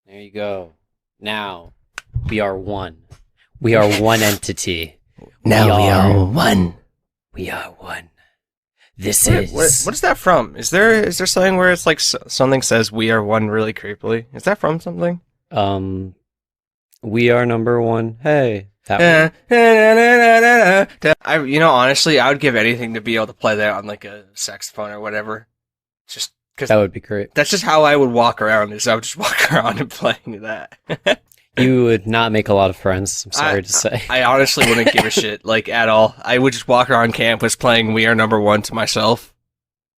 There you go. Now we are one. We are one entity. Now we are one. We are one. This What is. is that from? Is there something where it's like something says "we are one" really creepily? Is that from something? We are number one. Hey, that one. Honestly, I would give anything to be able to play that on like a saxophone or whatever. Just because That would be great. that's just how I would walk around. Is I would just walk around and playing that. You would not make a lot of friends. I'm sorry to say. I honestly wouldn't give a shit, like, at all. I would just walk around campus playing "We Are Number One" to myself.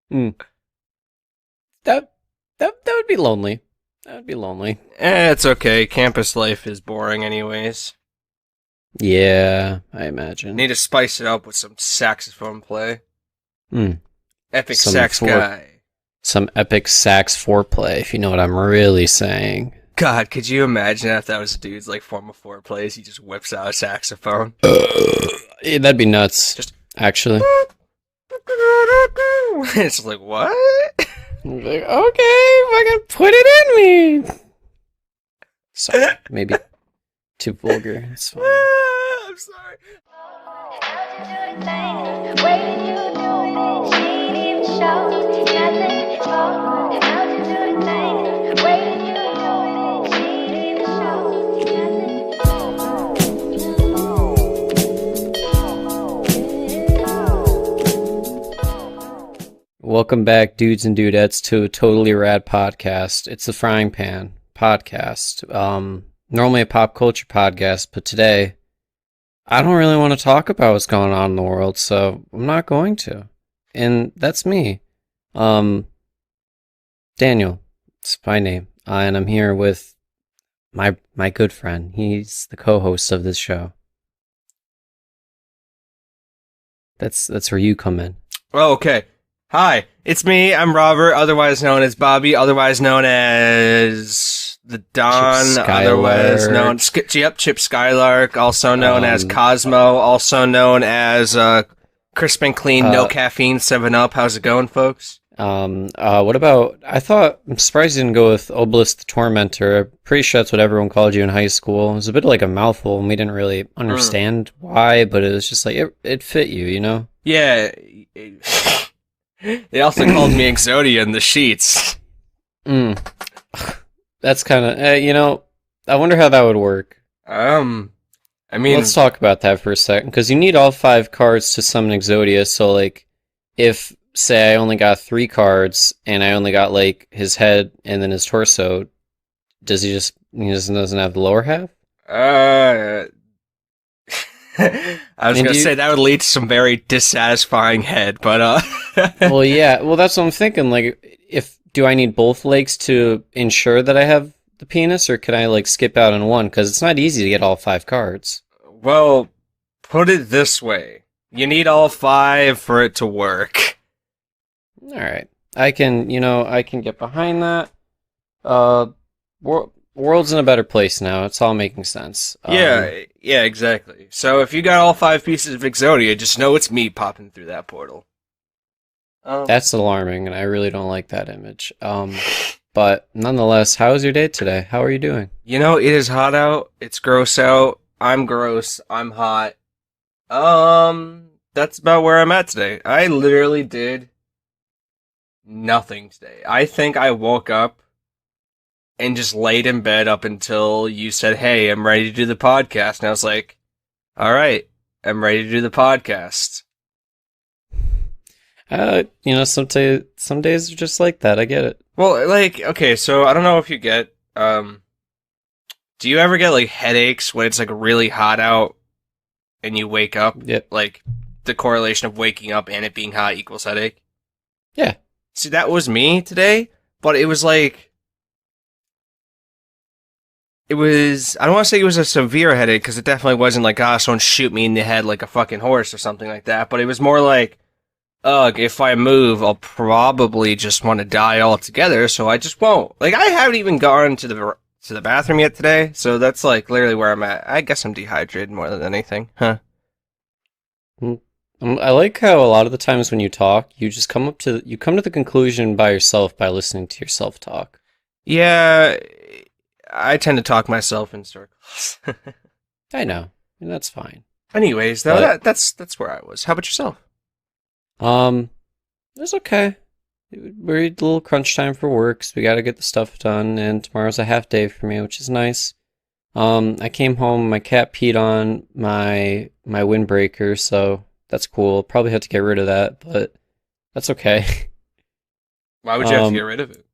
That would be lonely. That would be lonely. It's okay. Campus life is boring anyways. Yeah, I imagine. Need to spice it up with some saxophone play. Epic Some sax guy. Some epic sax foreplay, if you know what I'm really saying. God, could you imagine if that was a dude's like form of foreplays? He just whips out a saxophone. Yeah, that'd be nuts. Just actually. It's like, what? Like, okay, fucking put it in me. Sorry, maybe too vulgar. It's fine. I'm sorry. Welcome back, dudes and dudettes, to a totally rad podcast. It's the Frying Pan podcast. Normally a pop culture podcast, but today I don't really want to talk about what's going on in the world, so I'm not going to. And that's me. Daniel, it's my name, and I'm here with my good friend. He's the co-host of this show. That's where you come in. Oh, okay. Hi, it's me. I'm Robert, otherwise known as Bobby, otherwise known as the Don, Chip otherwise Skylark. known Chip Skylark, also known as Cosmo, also known as crisp and clean, no caffeine 7-Up. How's it going, folks? What about, I'm surprised you didn't go with Obelisk the Tormentor. I'm pretty sure that's what everyone called you in high school. It was a bit like a mouthful, and we didn't really understand why, but it was just like, it fit you, you know? Yeah. They also called me Exodia in the sheets. That's kind of, I wonder how that would work. I mean, Let's talk about that for a second, because you need all 5 cards to summon Exodia, so, like, if, say, I only got 3 cards, and I only got, like, his head and then his torso, he just doesn't have the lower half? I was going to say that would lead to some very dissatisfying head, but Well, yeah. Well, that's what I'm thinking. Like, do I need both legs to ensure that I have the penis, or can I, like, skip out on one? Because it's not easy to get all 5 cards. Well, put it this way. You need all 5 for it to work. Alright. I can get behind that. World's in a better place now. It's all making sense. Yeah, exactly. So if you got all 5 pieces of Exodia, just know it's me popping through that portal. That's alarming, and I really don't like that image. But nonetheless, how was your day today? How are you doing? You know, it is hot out. It's gross out. I'm gross. I'm hot. That's about where I'm at today. I literally did nothing today. I think I woke up and just laid in bed up until you said, "Hey, I'm ready to do the podcast." And I was like, "All right, I'm ready to do the podcast." Some days are just like that. I get it. Well, like, okay, so I don't know if you get, do you ever get, like, headaches when it's, like, really hot out and you wake up? Yep. Like, the correlation of waking up and it being hot equals headache? Yeah. See, that was me today, but it was, like, I don't want to say it was a severe headache, because it definitely wasn't like, someone shoot me in the head like a fucking horse or something like that, but it was more like, ugh, if I move, I'll probably just want to die altogether, so I just won't. Like, I haven't even gone to the bathroom yet today, so that's, like, literally where I'm at. I guess I'm dehydrated more than anything, huh? I like how a lot of the times when you talk, you come to the conclusion by yourself by listening to yourself talk. Yeah, I tend to talk myself in circles. I know, and that's fine. Anyways, though, that's where I was. How about yourself? It was okay. We're a little crunch time for work, so we got to get the stuff done. And tomorrow's a half day for me, which is nice. I came home. My cat peed on my windbreaker, so that's cool. Probably had to get rid of that, but that's okay. Why would you have to get rid of it?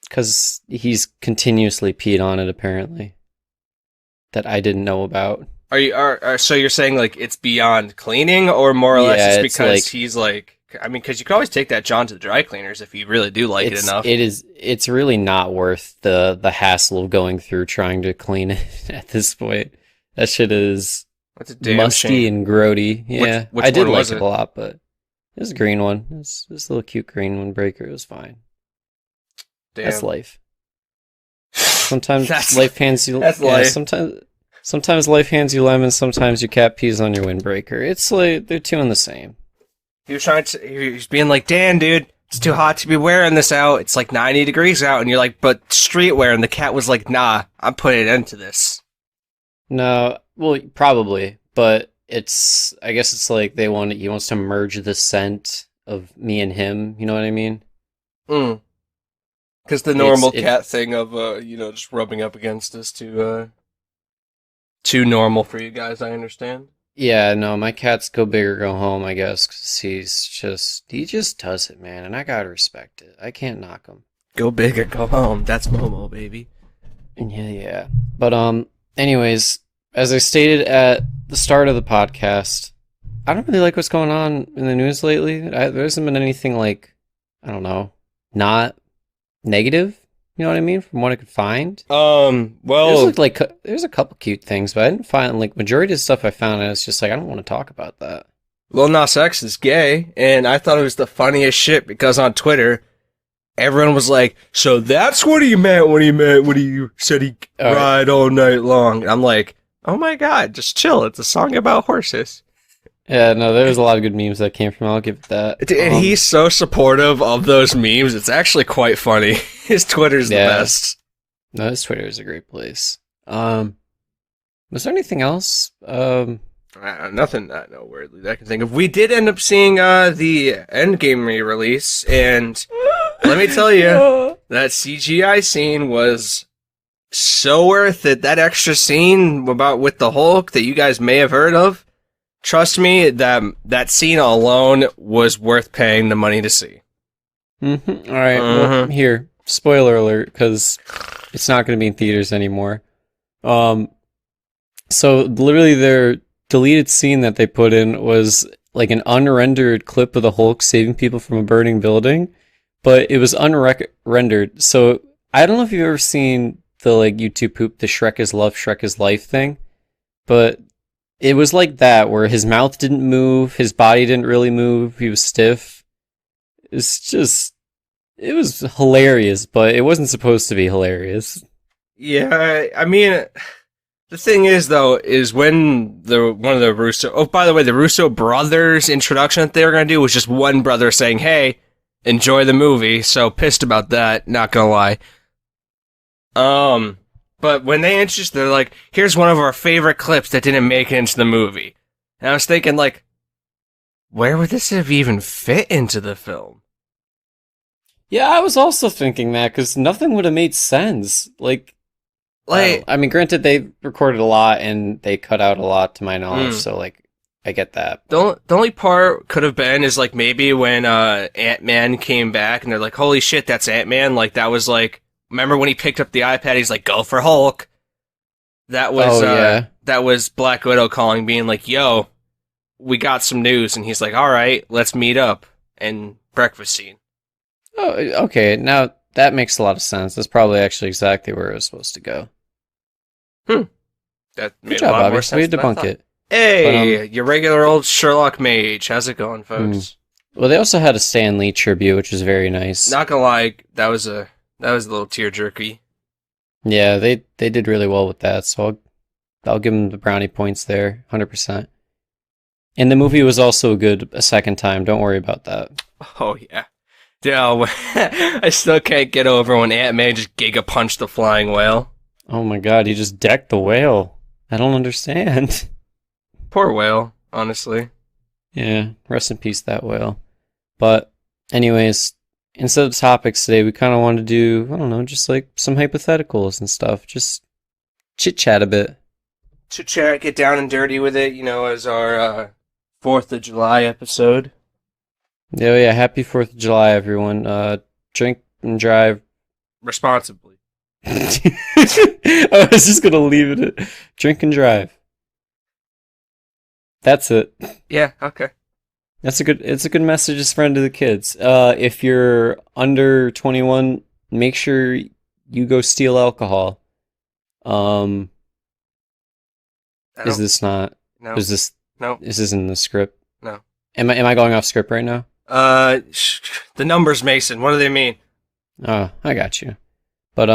Because he's continuously peed on it, apparently. That I didn't know about. So you're saying like it's beyond cleaning, or more or less it's because like, he's like, I mean, because you can always take that John to the dry cleaners if you really do like it enough. It's really not worth the hassle of going through trying to clean it at this point. That shit is musty shame. and grody. Yeah, which I did one like was it it? a lot, but it was a green one. It was this little cute green windbreaker. It was fine. Damn. That's life. Sometimes That's- life hands you. that's yeah, life. Sometimes life hands you lemons. Sometimes your cat pees on your windbreaker. It's like they're two and the same. He was being like, Dan, dude, it's too hot to be wearing this out. It's like 90 degrees out. And you're like, but streetwear. And the cat was like, nah, I'm putting an end to this. No, well, probably, but I guess it's like he wants to merge the scent of me and him. You know what I mean? Because the normal cat thing of, just rubbing up against is too normal for you guys, I understand. Yeah, no, my cat's go big or go home, I guess, because he just does it, man, and I gotta respect it. I can't knock him. Go big or go home. That's Momo, baby. Yeah. But, anyways, as I stated at the start of the podcast, I don't really like what's going on in the news lately. There hasn't been anything like, I don't know, not negative. You know what I mean? From what I could find. Well, There's a couple cute things, but I didn't find majority of the stuff I found. And it's just like I don't want to talk about that. Lil Nas X is gay, and I thought it was the funniest shit because on Twitter, everyone was like, "So that's what he meant when he said he ride all night long." And I'm like, "Oh my god, just chill! It's a song about horses." Yeah, no, there was a lot of good memes that came from it. I'll give it that. And he's so supportive of those memes. It's actually quite funny. His Twitter's the best. No, his Twitter is a great place. Was there anything else? Nothing that noteworthy that I can think of. We did end up seeing the Endgame re-release, and let me tell you, that CGI scene was so worth it. That extra scene with the Hulk that you guys may have heard of. Trust me, that scene alone was worth paying the money to see. Mm-hmm. All right, well, here, spoiler alert, because it's not going to be in theaters anymore. So literally their deleted scene that they put in was like an unrendered clip of the Hulk saving people from a burning building, but it was unrendered. So I don't know if you've ever seen the YouTube poop, the Shrek is love, Shrek is life thing, but it was like that, where his mouth didn't move, his body didn't really move, he was stiff. It was hilarious, but it wasn't supposed to be hilarious. Yeah, I mean, the thing is, though, is when one of the Russo... Oh, by the way, the Russo brothers introduction that they were going to do was just one brother saying, hey, enjoy the movie, so pissed about that, not gonna lie. But when they introduced, they're like, here's one of our favorite clips that didn't make it into the movie. And I was thinking, like, where would this have even fit into the film? Yeah, I was also thinking that, because nothing would have made sense. I mean, granted, they recorded a lot, and they cut out a lot, to my knowledge, so, I get that. The only part could have been is, maybe when Ant-Man came back, and they're like, holy shit, that's Ant-Man, that was, remember when he picked up the iPad, he's like, go for Hulk. That was, that was Black Widow calling, being like, yo, we got some news. And he's like, all right, let's meet up. And breakfast scene. Oh, okay. Now that makes a lot of sense. That's probably actually exactly where it was supposed to go. That made Good job, a lot Bobby. more sense. Way to debunk it. Hey, your regular old Sherlock mage. How's it going, folks? Well, they also had a Stan Lee tribute, which was very nice. Not gonna lie, that was a little tear-jerky. Yeah, they did really well with that, so I'll give them the brownie points there, 100%. And the movie was also good a second time, don't worry about that. Oh, yeah. I still can't get over when Ant-Man just giga-punched the flying whale. Oh my god, he just decked the whale. I don't understand. Poor whale, honestly. Yeah, rest in peace, that whale. But, anyways, instead of topics today, we kind of want to do, I don't know, just like some hypotheticals and stuff. Just chit chat a bit. To chat, get down and dirty with it, as our 4th of July episode. Yeah, yeah, happy 4th of July, everyone. Drink and drive. Responsibly. I was just gonna leave it at drink and drive. That's it. Yeah, okay. It's a good message to spread to the kids. If you're under 21, make sure you go steal alcohol. Is this not? No. Is this? No. Is this in the script? No. Am I going off script right now? The numbers, Mason. What do they mean? Oh, I got you. But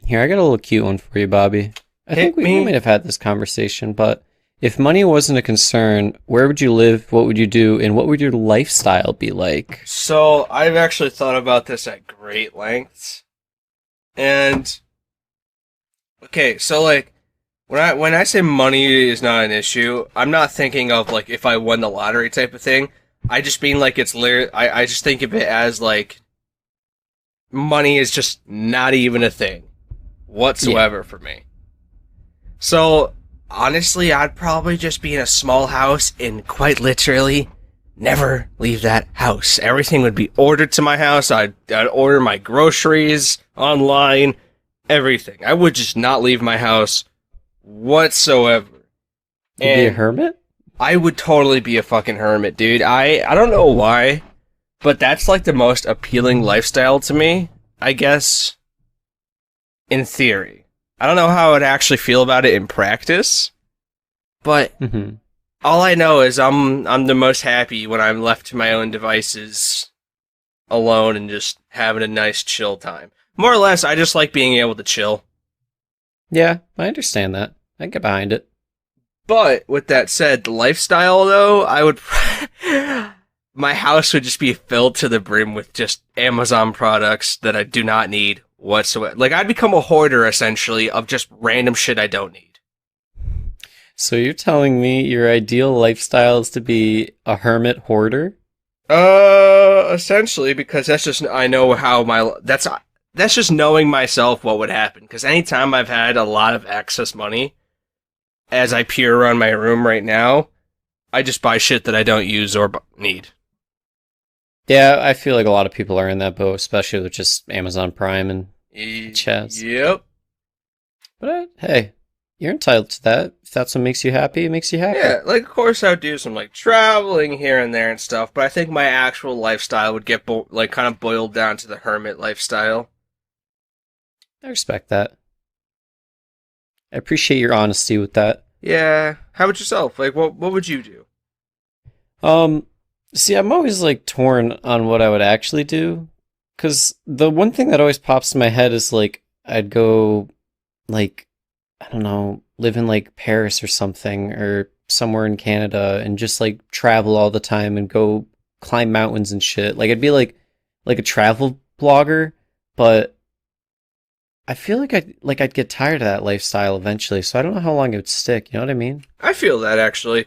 here I got a little cute one for you, Bobby. I think we might have had this conversation, but if money wasn't a concern, where would you live? What would you do? And what would your lifestyle be like? So I've actually thought about this at great lengths, and okay, so like when I say money is not an issue, I'm not thinking of like if I won the lottery type of thing. I just mean like it's I just think of it as like money is just not even a thing whatsoever for me. So honestly, I'd probably just be in a small house and quite literally never leave that house. Everything would be ordered to my house. I'd order my groceries online, everything. I would just not leave my house whatsoever. You'd be a hermit? I would totally be a fucking hermit, dude. I don't know why, but that's like the most appealing lifestyle to me, I guess, in theory. I don't know how I'd actually feel about it in practice, but all I know is I'm the most happy when I'm left to my own devices alone and just having a nice chill time. More or less, I just like being able to chill. Yeah, I understand that. I get behind it. But with that said, the lifestyle though, I would my house would just be filled to the brim with just Amazon products that I do not need whatsoever. Like I'd become a hoarder essentially of just random shit I don't need. So you're telling me your ideal lifestyle is to be a hermit hoarder? Essentially because that's just I know how that's just knowing myself what would happen. Because anytime I've had a lot of excess money, as I peer around my room right now, I just buy shit that I don't use or need. Yeah, I feel like a lot of people are in that boat, especially with just Amazon Prime and Chaz. Yep. But hey, you're entitled to that. If that's what makes you happy, it makes you happy. Yeah, like of course I would do some like traveling here and there and stuff, but I think my actual lifestyle would get kind of boiled down to the hermit lifestyle. I respect that. I appreciate your honesty with that. Yeah. How about yourself? Like, what would you do? See, I'm always like torn on what I would actually do, because the one thing that always pops in my head is like I'd go, like, I don't know, live in like Paris or something, or somewhere in Canada, and just like travel all the time and go climb mountains and shit. Like I'd be like a travel blogger, but I feel like I'd get tired of that lifestyle eventually, so I don't know how long it would stick, you know what I mean? I feel that actually.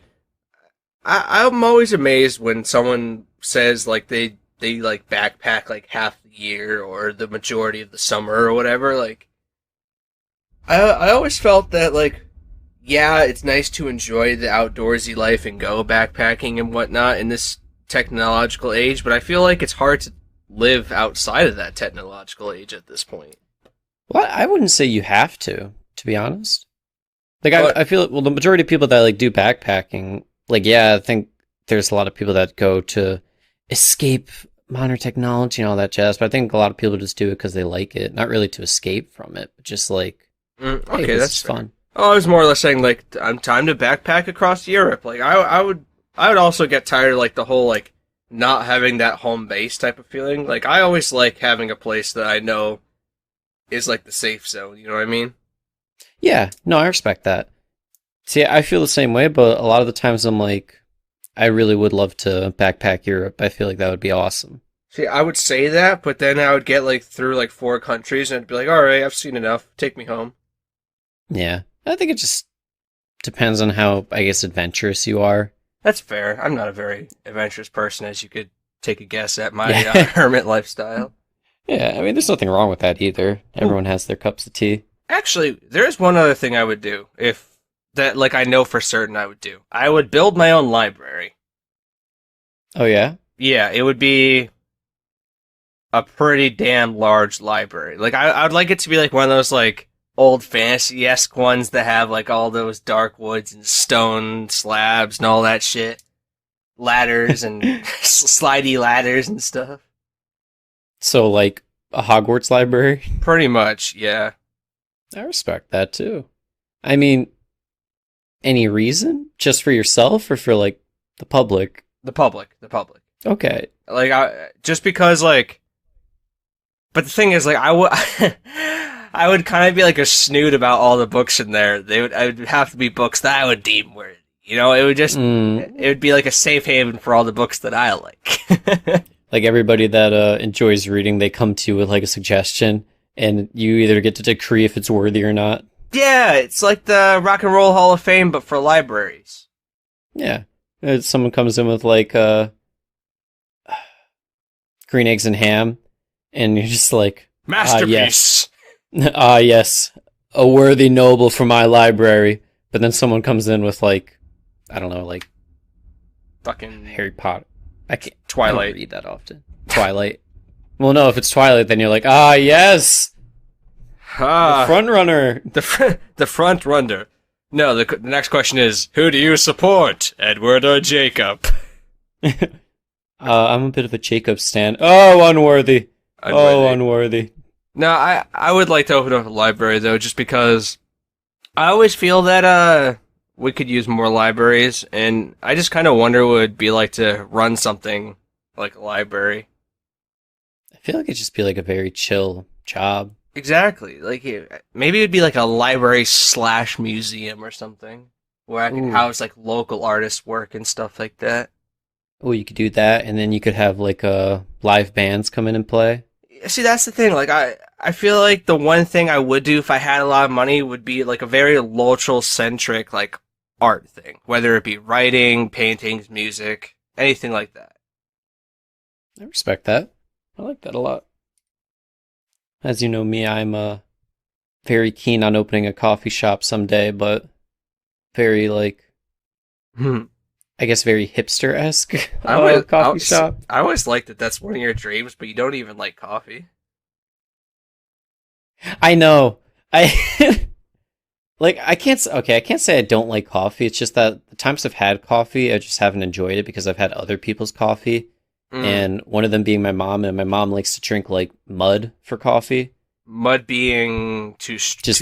I'm always amazed when someone says like they like backpack like half the year or the majority of the summer or whatever. Like, I always felt that like, yeah, it's nice to enjoy the outdoorsy life and go backpacking and whatnot in this technological age, but I feel like it's hard to live outside of that technological age at this point. Well, I wouldn't say you have to be honest. Like, I feel, well, the majority of people that like do backpacking, like, yeah, I think there's a lot of people that go to escape modern technology and all that jazz, but I think a lot of people just do it because they like it, not really to escape from it, but just like, Okay, hey, that's fun. Oh, I was more or less saying like I'm time to backpack across Europe. Like I would also get tired of like the whole like not having that home base type of feeling. Like I always like having a place that I know is like the safe zone. You know what I mean? Yeah, no, I respect that. See, I feel the same way, but a lot of the times I'm like, I really would love to backpack Europe. I feel like that would be awesome. See, I would say that, but then I would get like through like 4 countries and I'd be like, all right, I've seen enough. Take me home. Yeah. I think it just depends on how, I guess, adventurous you are. That's fair. I'm not a very adventurous person, as you could take a guess at my Yeah. hermit lifestyle. Yeah, I mean, there's nothing wrong with that either. Well, Everyone has their cups of tea. actually, there is one other thing I would do if that, like, I know for certain I would do. I would build my own library. Oh, yeah? Yeah, it would be a pretty damn large library. Like, I would like it to be like one of those like old fantasy-esque ones that have like all those dark woods and stone slabs and all that shit, ladders and slidey ladders and stuff. So, like, a Hogwarts library? Pretty much, yeah. I respect that, too. I mean, any reason? Just for yourself or for, like, the public? The public. Okay. Like, just because, like, but the thing is, like, I would, I would kind of be like a snoot about all the books in there. I would have to be books that I would deem worthy. You know, it would just, it would be like a safe haven for all the books that I like. Like, everybody that enjoys reading, they come to you with, like, a suggestion, and you either get to decree if it's worthy or not. Yeah, it's like the Rock and Roll Hall of Fame, but for libraries. Yeah. Someone comes in with, like, green eggs and ham, and you're just like, Masterpiece! Yes, a worthy noble for my library. But then someone comes in with, like, I don't know, like, Fucking Harry Potter. I can't. Twilight. I don't read that often. Twilight. Well, no, if it's Twilight, then you're like, yes, the front runner. The front runner. No, the next question is, who do you support, Edward or Jacob? I'm a bit of a Jacob stan. Oh, unworthy. Oh, unworthy. No, I would like to open up a library, though, just because I always feel that we could use more libraries, and I just kind of wonder what it would be like to run something like a library. I feel like it'd just be like a very chill job. Exactly. Like, maybe it'd be like a library / museum or something, where I could house like local artists' work and stuff like that. Oh, you could do that, and then you could have like live bands come in and play. See, that's the thing. Like, I feel like the one thing I would do if I had a lot of money would be like a very local centric like art thing, whether it be writing, paintings, music, anything like that. I respect that. I like that a lot. As you know me, I'm very keen on opening a coffee shop someday, but very like, I guess very hipster-esque coffee shop. I always like that that's one of your dreams, but you don't even like coffee. I know. I can't say I don't like coffee. It's just that the times I've had coffee, I just haven't enjoyed it because I've had other people's coffee. And one of them being my mom, and my mom likes to drink like mud for coffee. Mud being too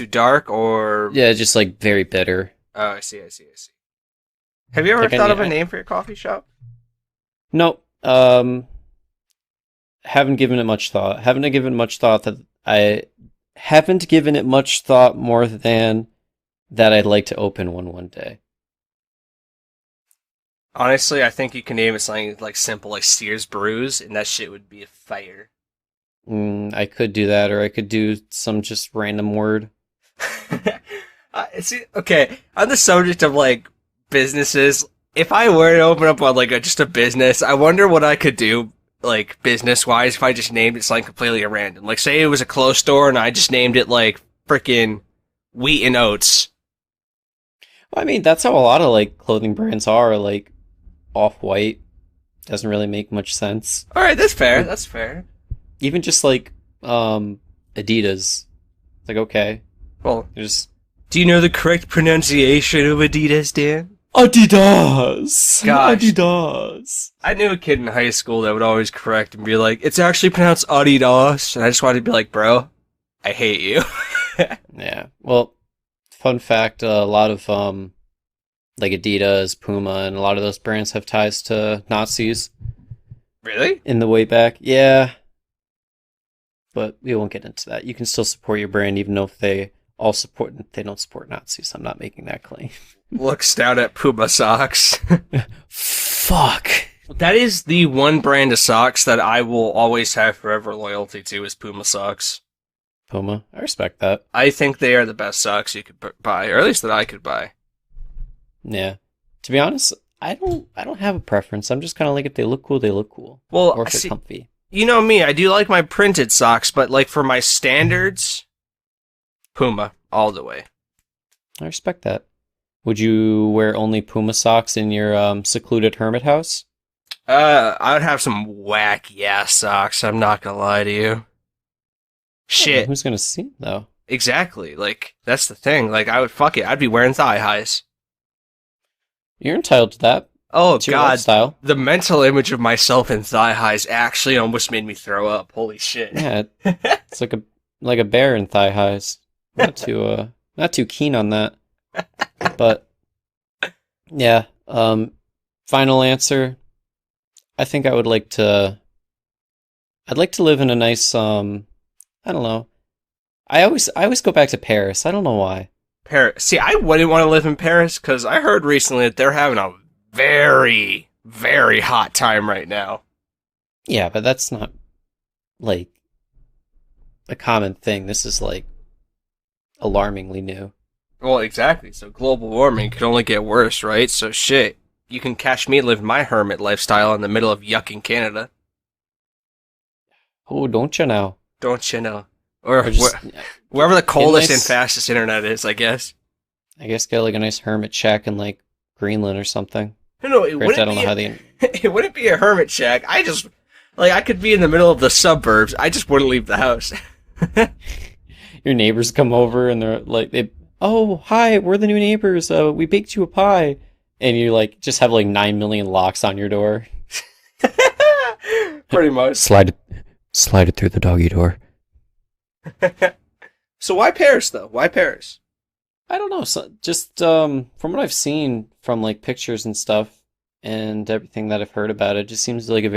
dark, or yeah, just like very bitter. Oh, I see. Have you ever thought of a name for your coffee shop? No. Haven't given it much thought. Haven't given it much thought more than that I'd like to open one day. Honestly, I think you can name it something like simple, like Sears Brews, and that shit would be a fire. I could do that, or I could do some just random word. See, okay, on the subject of like businesses, if I were to open up on like just a business, I wonder what I could do like business wise if I just named it something completely random. Like, say it was a clothes store and I just named it like freaking Wheat and Oats. Well, I mean, that's how a lot of like clothing brands are. Like Off-White doesn't really make much sense. All right, that's fair. That's fair. Even just like Adidas, it's like okay. Well, there's. Do you know the correct pronunciation of Adidas, Dan? Adidas. Gosh. Adidas. I knew a kid in high school that would always correct and be like, "It's actually pronounced Adidas," and I just wanted to be like, "Bro, I hate you." Yeah. Well, fun fact: a lot of like Adidas, Puma, and a lot of those brands have ties to Nazis. Really? In the way back, yeah. But we won't get into that. You can still support your brand even though if they don't support Nazis. I'm not making that claim. Looks down at Puma socks. Fuck. That is the one brand of socks that I will always have forever loyalty to is Puma socks. Puma. I respect that. I think they are the best socks you could buy, or at least that I could buy. Yeah. To be honest, I don't have a preference. I'm just kind of like, if they look cool, they look cool. Well, Or if they're see, comfy. you know me, I do like my printed socks, but like for my standards, Puma all the way. I respect that. Would you wear only Puma socks in your secluded hermit house? I would have some whack ass socks. I'm not gonna lie to you. Shit. Who's gonna see them, though? Exactly. Like that's the thing. Like I would fuck it. I'd be wearing thigh highs. You're entitled to that. Oh It's your God, lifestyle. the mental image of myself in thigh highs actually almost made me throw up. Holy shit. Yeah, it's like a bear in thigh highs. Not too keen on that. But yeah, final answer. I think I'd like to live in a nice I don't know. I always go back to Paris. I don't know why. Paris. See, I wouldn't want to live in Paris because I heard recently that they're having a very, very hot time right now. Yeah, but that's not like a common thing. This is like alarmingly new. Well, exactly. So global warming could only get worse, right? So shit, you can catch me living my hermit lifestyle in the middle of yucking Canada. Oh, don't you know? Don't you know? Or just wherever the coldest nice, and fastest internet is, I guess. I guess get like a nice hermit shack in like Greenland or something. No, it Granted, I wouldn't don't be. know how they. It wouldn't be a hermit shack. I just I could be in the middle of the suburbs. I just wouldn't leave the house. Your neighbors come over and they're like, oh, hi, we're the new neighbors. We baked you a pie, and you like just have like 9 million locks on your door. Pretty much. Slide it through the doggy door. So why Paris though? Why Paris? I don't know. So just from what I've seen from like pictures and stuff and everything that I've heard about it, it just seems like a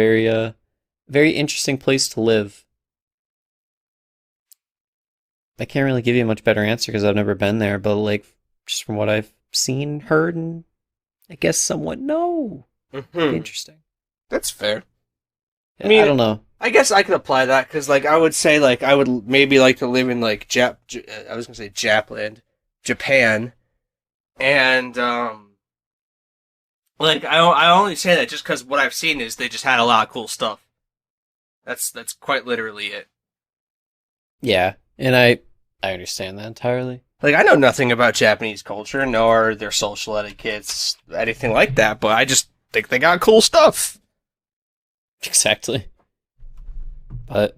very interesting place to live. I can't really give you a much better answer because I've never been there, but like just from what I've seen, heard, and I guess somewhat know. Interesting. That's fair. Yeah, I mean, I don't know. I guess I could apply that because, like, I would say, like, I would maybe like to live in, like, I was gonna say Japland, Japan, and, like, I only say that just because what I've seen is they just had a lot of cool stuff. That's quite literally it. Yeah, and I understand that entirely. Like, I know nothing about Japanese culture, nor their social etiquettes, anything like that, but I just think they got cool stuff. Exactly. But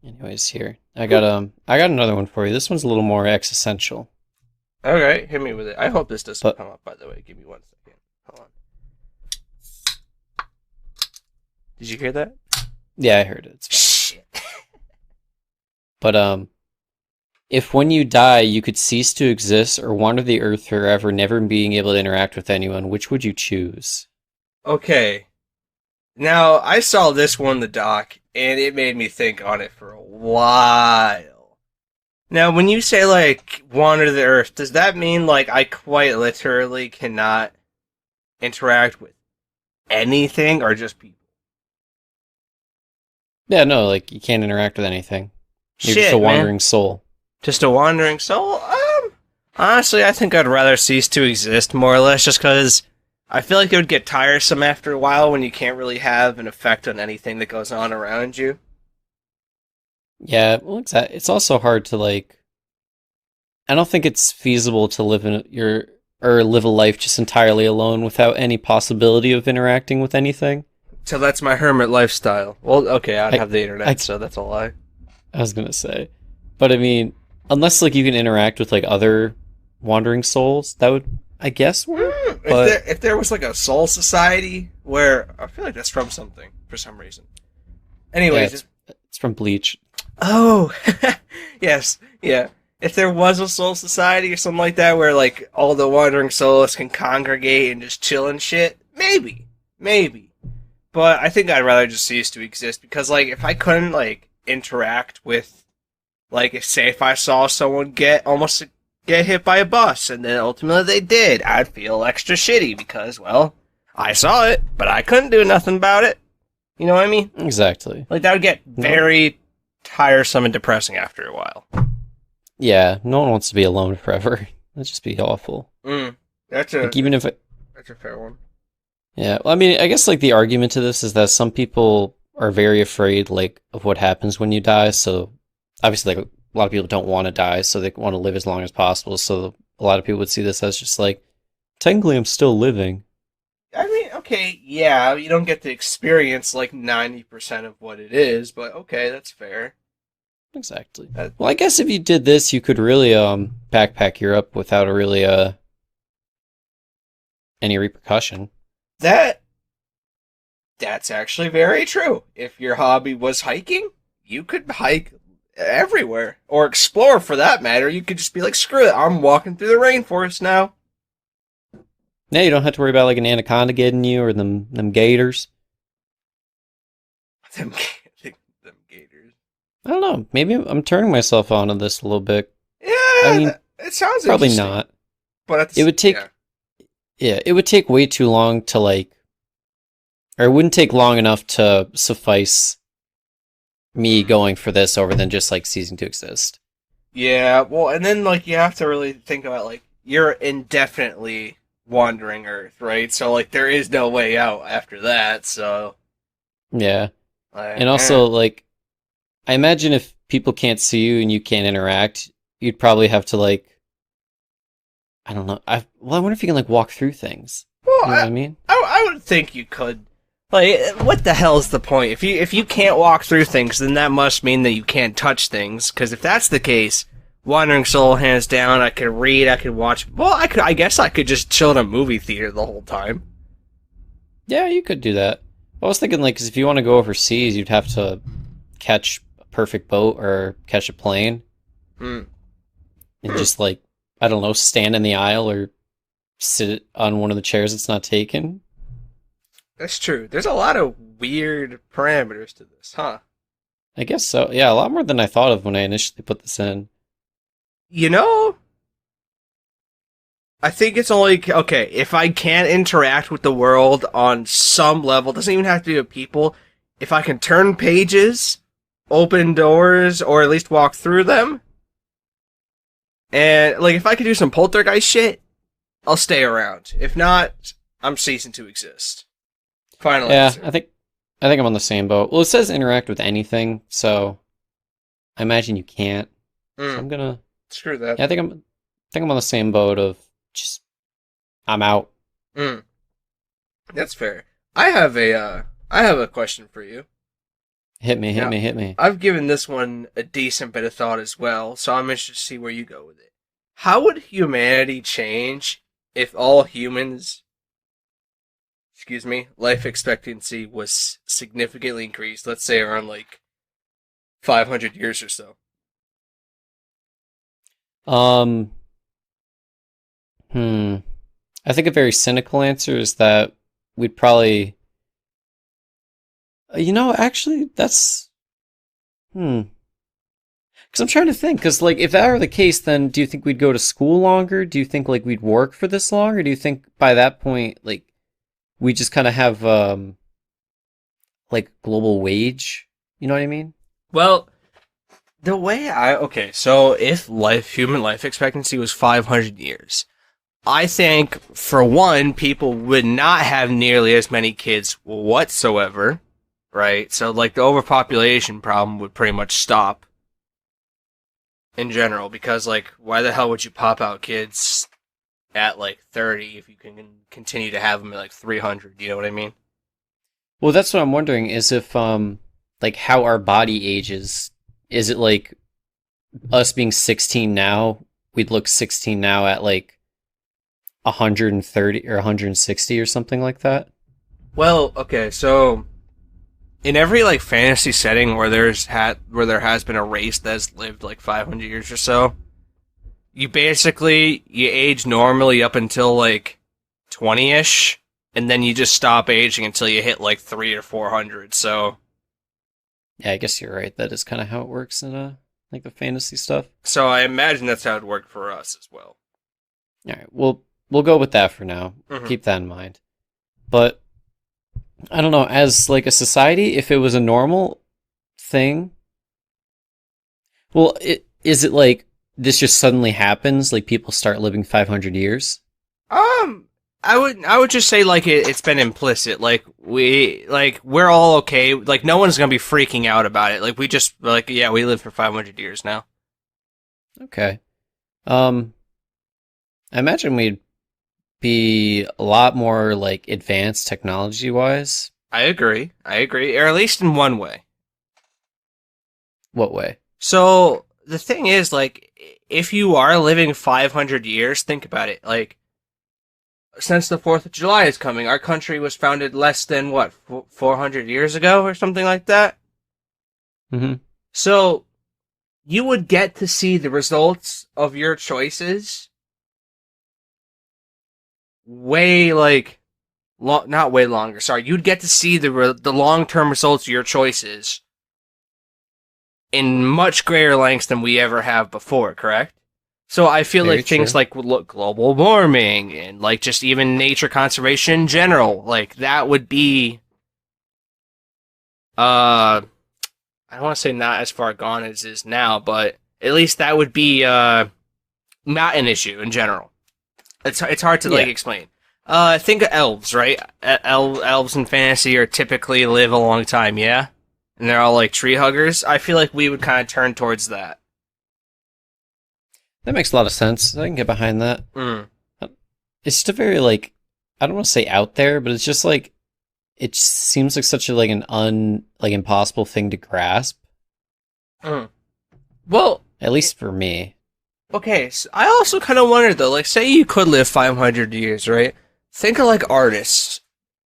anyways, here I got another one for you. This one's a little more existential. Okay, hit me with it. I hope this doesn't come up, by the way. Give me 1 second. Hold on. Did you hear that? Yeah, I heard it. It's Shit. But if when you die you could cease to exist or wander the earth forever, never being able to interact with anyone, which would you choose? Okay. Now, I saw this one, the doc, and it made me think on it for a while. Now, when you say, like, wander the earth, does that mean, like, I quite literally cannot interact with anything, or just people? Yeah, no, like you can't interact with anything. You're Shit, just a wandering man. soul. Just a wandering soul? Honestly, I think I'd rather cease to exist, more or less, just because I feel like it would get tiresome after a while when you can't really have an effect on anything that goes on around you. Yeah, well, it's also hard to like. I don't think it's feasible to live live a life just entirely alone without any possibility of interacting with anything. So that's my hermit lifestyle. Well, okay, I'd have the internet, so that's a lie. I was gonna say, but I mean, unless like you can interact with like other wandering souls, that would, I guess, work. But If there was like a soul society where I feel like that's from something for some reason. Anyways, yeah, it's from Bleach. Oh, yes, yeah. If there was a soul society or something like that where like all the wandering souls can congregate and just chill and shit, maybe. But I think I'd rather just cease to exist because like if I couldn't like interact with, like if I saw someone almost get hit by a bus and then ultimately they did, I'd feel extra shitty because, well, I saw it, but I couldn't do nothing about it. You know what I mean? Exactly. Like that would get very tiresome and depressing after a while. Yeah, no one wants to be alone forever. That'd just be awful. Mm, that's Like a even if that's a fair one. yeah, well, I mean, I guess like the argument to this is that some people are very afraid like of what happens when you die. So obviously, like a lot of people don't want to die, so they want to live as long as possible. So a lot of people would see this as just like technically I'm still living. I mean, okay, yeah, you don't get to experience like 90% of what it is, but okay, that's fair. Exactly. Uh, Well, I guess if you did this, you could really backpack Europe without a really any repercussion. that that's actually very true. If your hobby was hiking, you could hike everywhere or explore for that matter. You could just be like, screw it, I'm walking through the rainforest now. Yeah, you don't have to worry about like an anaconda getting you or them gators. Them, them gators. I don't know. Maybe I'm turning myself on to this a little bit. I Yeah, mean, it sounds probably interesting, not. but at It the, would yeah. take Yeah, it would take way too long to like, or it wouldn't take long enough to suffice me going for this over than just like ceasing to exist. Yeah, well, and then like you have to really think about like you're indefinitely wandering Earth, right? So like there is no way out after that. So Yeah. like, And also like I imagine if people can't see you and you can't interact, you'd probably have to like I don't know. I wonder if you can like walk through things. well, You know what I mean? I would think you could. Like, what the hell is the point? If you can't walk through things, then that must mean that you can't touch things. Because if that's the case, wandering soul, hands down. I could read. I could watch. Well, I guess I could just chill in a movie theater the whole time. Yeah, you could do that. I was thinking like 'cause if you want to go overseas, you'd have to catch a perfect boat or catch a plane Hmm. and just like I don't know, stand in the aisle or sit on one of the chairs that's not taken. That's true. There's a lot of weird parameters to this, huh? I guess so. Yeah, a lot more than I thought of when I initially put this in. You know, I think it's only okay if I can interact with the world on some level. It doesn't even have to be with people. If I can turn pages, open doors, or at least walk through them, and like if I could do some poltergeist shit, I'll stay around. If not, I'm ceasing to exist. Final Yeah, answer. I think I'm on the same boat. Well, it says interact with anything, so I imagine you can't. So Mm, I'm gonna screw that. yeah, I think I'm on the same boat of just I'm out. Mm, that's fair. I have a question for you. Hit me, hit Now, me, hit me. I've given this one a decent bit of thought as well, so I'm interested to see where you go with it. How would humanity change if all humans, excuse me, life expectancy was significantly increased, let's say around like 500 years or so? Um, hmm. I think a very cynical answer is that we'd probably actually that's hmm. Because I'm trying to think. Because like, if that were the case, then do you think we'd go to school longer? Do you think like we'd work for this long, or do you think by that point, like, we just kind of have like global wage? You know what I mean? Well, the way okay, so if human life expectancy was 500 years, I think for one, people would not have nearly as many kids whatsoever, right? So like the overpopulation problem would pretty much stop in general because like why the hell would you pop out kids at like 30 if you can continue to have them at like 300, you know what I mean? Well, that's what I'm wondering. Is if like how our body ages. Is it like us being 16 now? We'd look 16 now at like 130 or 160 or something like that. Well, okay, so in every like fantasy setting where where there has been a race that's lived like 500 years or so, you age normally up until like 20ish, and then you just stop aging until you hit like 3 or 400. Yeah, I guess you're right. That is kind of how it works in like the fantasy stuff. So I imagine that's how it worked for us as well. All right, we'll go with that for now. Hmm. Keep that in mind. But I don't know, as like a society, if it was a normal thing, well, is it like this just suddenly happens, like people start living 500 years. Um, I would just say like it's been implicit. We're all okay. Like no one's gonna be freaking out about it. Like we just like yeah, we live for 500 years now. Okay. Um, I imagine we'd be a lot more like advanced technology wise. I agree. I agree, or at least in one way. What way? So the thing is, like, if you are living 500 years, think about it. Like, since the 4th of July is coming, our country was founded less than, what, 400 years ago or something like that? Mm-hmm. So, you would get to see the results of your choices way, like, not way longer, sorry. You'd get to see the long-term results of your choices in much greater lengths than we ever have before, correct? So I feel Very like things true. like global warming and like just even nature conservation in general, like that would be I don't want to say not as far gone as it is now, but at least that would be not an issue in general. It's hard to like Yeah. explain. Think of elves, right? Elves in fantasy are typically live a long time, yeah? And they're all like tree huggers. I feel like we would kind of turn towards that. That makes a lot of sense. I can get behind that. Mm. It's just a very like I don't want to say out there, but it's just like it just seems like such a like an like impossible thing to grasp. Mm. Well, At least for me. okay, so I also kind of wonder though, like, say you could live 500 years, right? Think of like artists.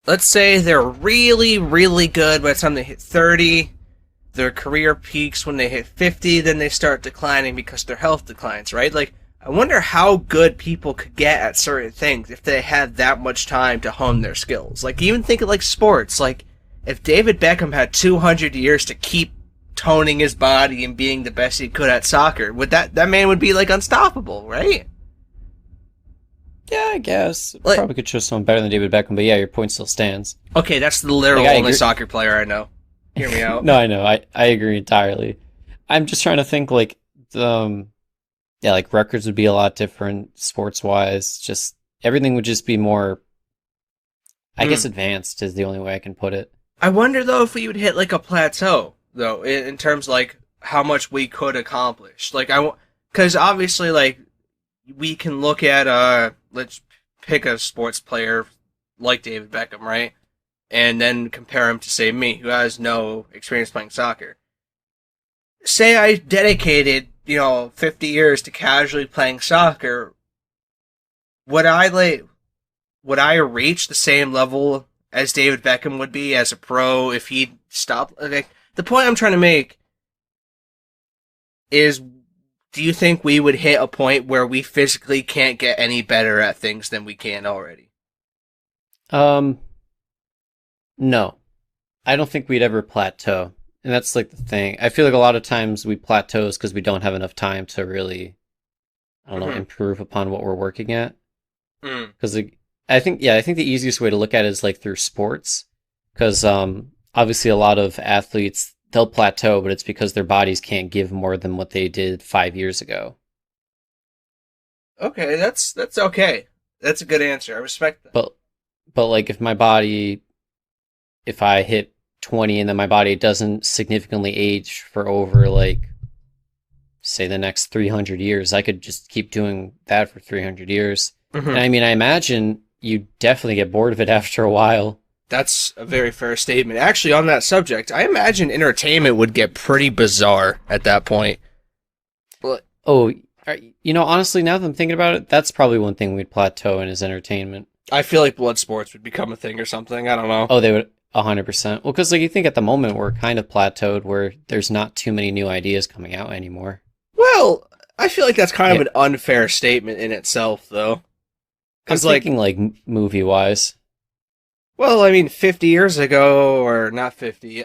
Let's say they're really, really good by the time they hit 30. Their career peaks when they hit 50, then they start declining because their health declines, right? Like, I wonder how good people could get at certain things if they had that much time to hone their skills. Like, even think of like sports. Like, if David Beckham had 200 years to keep toning his body and being the best he could at soccer, would that man would be like unstoppable, right? Yeah, I guess. Like, Probably could show someone better than David Beckham, but yeah, your point still stands. okay, that's the literal Like I only agree. soccer player I know. Hear me out. No, I know. I agree entirely. I'm just trying to think like yeah, like records would be a lot different sports wise. Just everything would just be more I Hmm. guess advanced is the only way I can put it. I wonder though if we would hit like a plateau though in terms like how much we could accomplish. Like because obviously like we can look at let's pick a sports player like David Beckham, right? And then compare him to say me who has no experience playing soccer. Say I dedicated, 50 years to casually playing soccer, would I reach the same level as David Beckham would be as a pro if he stopped? Like, the point I'm trying to make is, do you think we would hit a point where we physically can't get any better at things than we can already? Um no. I don't think we'd ever plateau. And that's like the thing. I feel like a lot of times we plateaus because we don't have enough time to really I don't know, Mm-hmm. improve upon what we're working at. Mm. Because I think the easiest way to look at it is like through sports, because obviously a lot of athletes they'll plateau, but it's because their bodies can't give more than what they did 5 years ago. Okay, that's okay. That's a good answer. I respect that. But like if I hit 20 and then my body doesn't significantly age for over like say the next 300 years, I could just keep doing that for 300 years. And Hmm. I mean, I imagine you definitely get bored of it after a while. That's a very fair statement. Actually, on that subject, I imagine entertainment would get pretty bizarre at that point. But Oh, honestly, now that I'm thinking about it, that's probably one thing we'd plateau in is entertainment. I feel like blood sports would become a thing or something. I don't know. Oh, they would 100%. Well, because like you think at the moment we're kind of plateaued where there's not too many new ideas coming out anymore. Well, I feel like that's kind of Yeah, an unfair statement in itself, though. I'm Because, like, thinking like movie wise. well, I mean, 50 years ago, or not 50,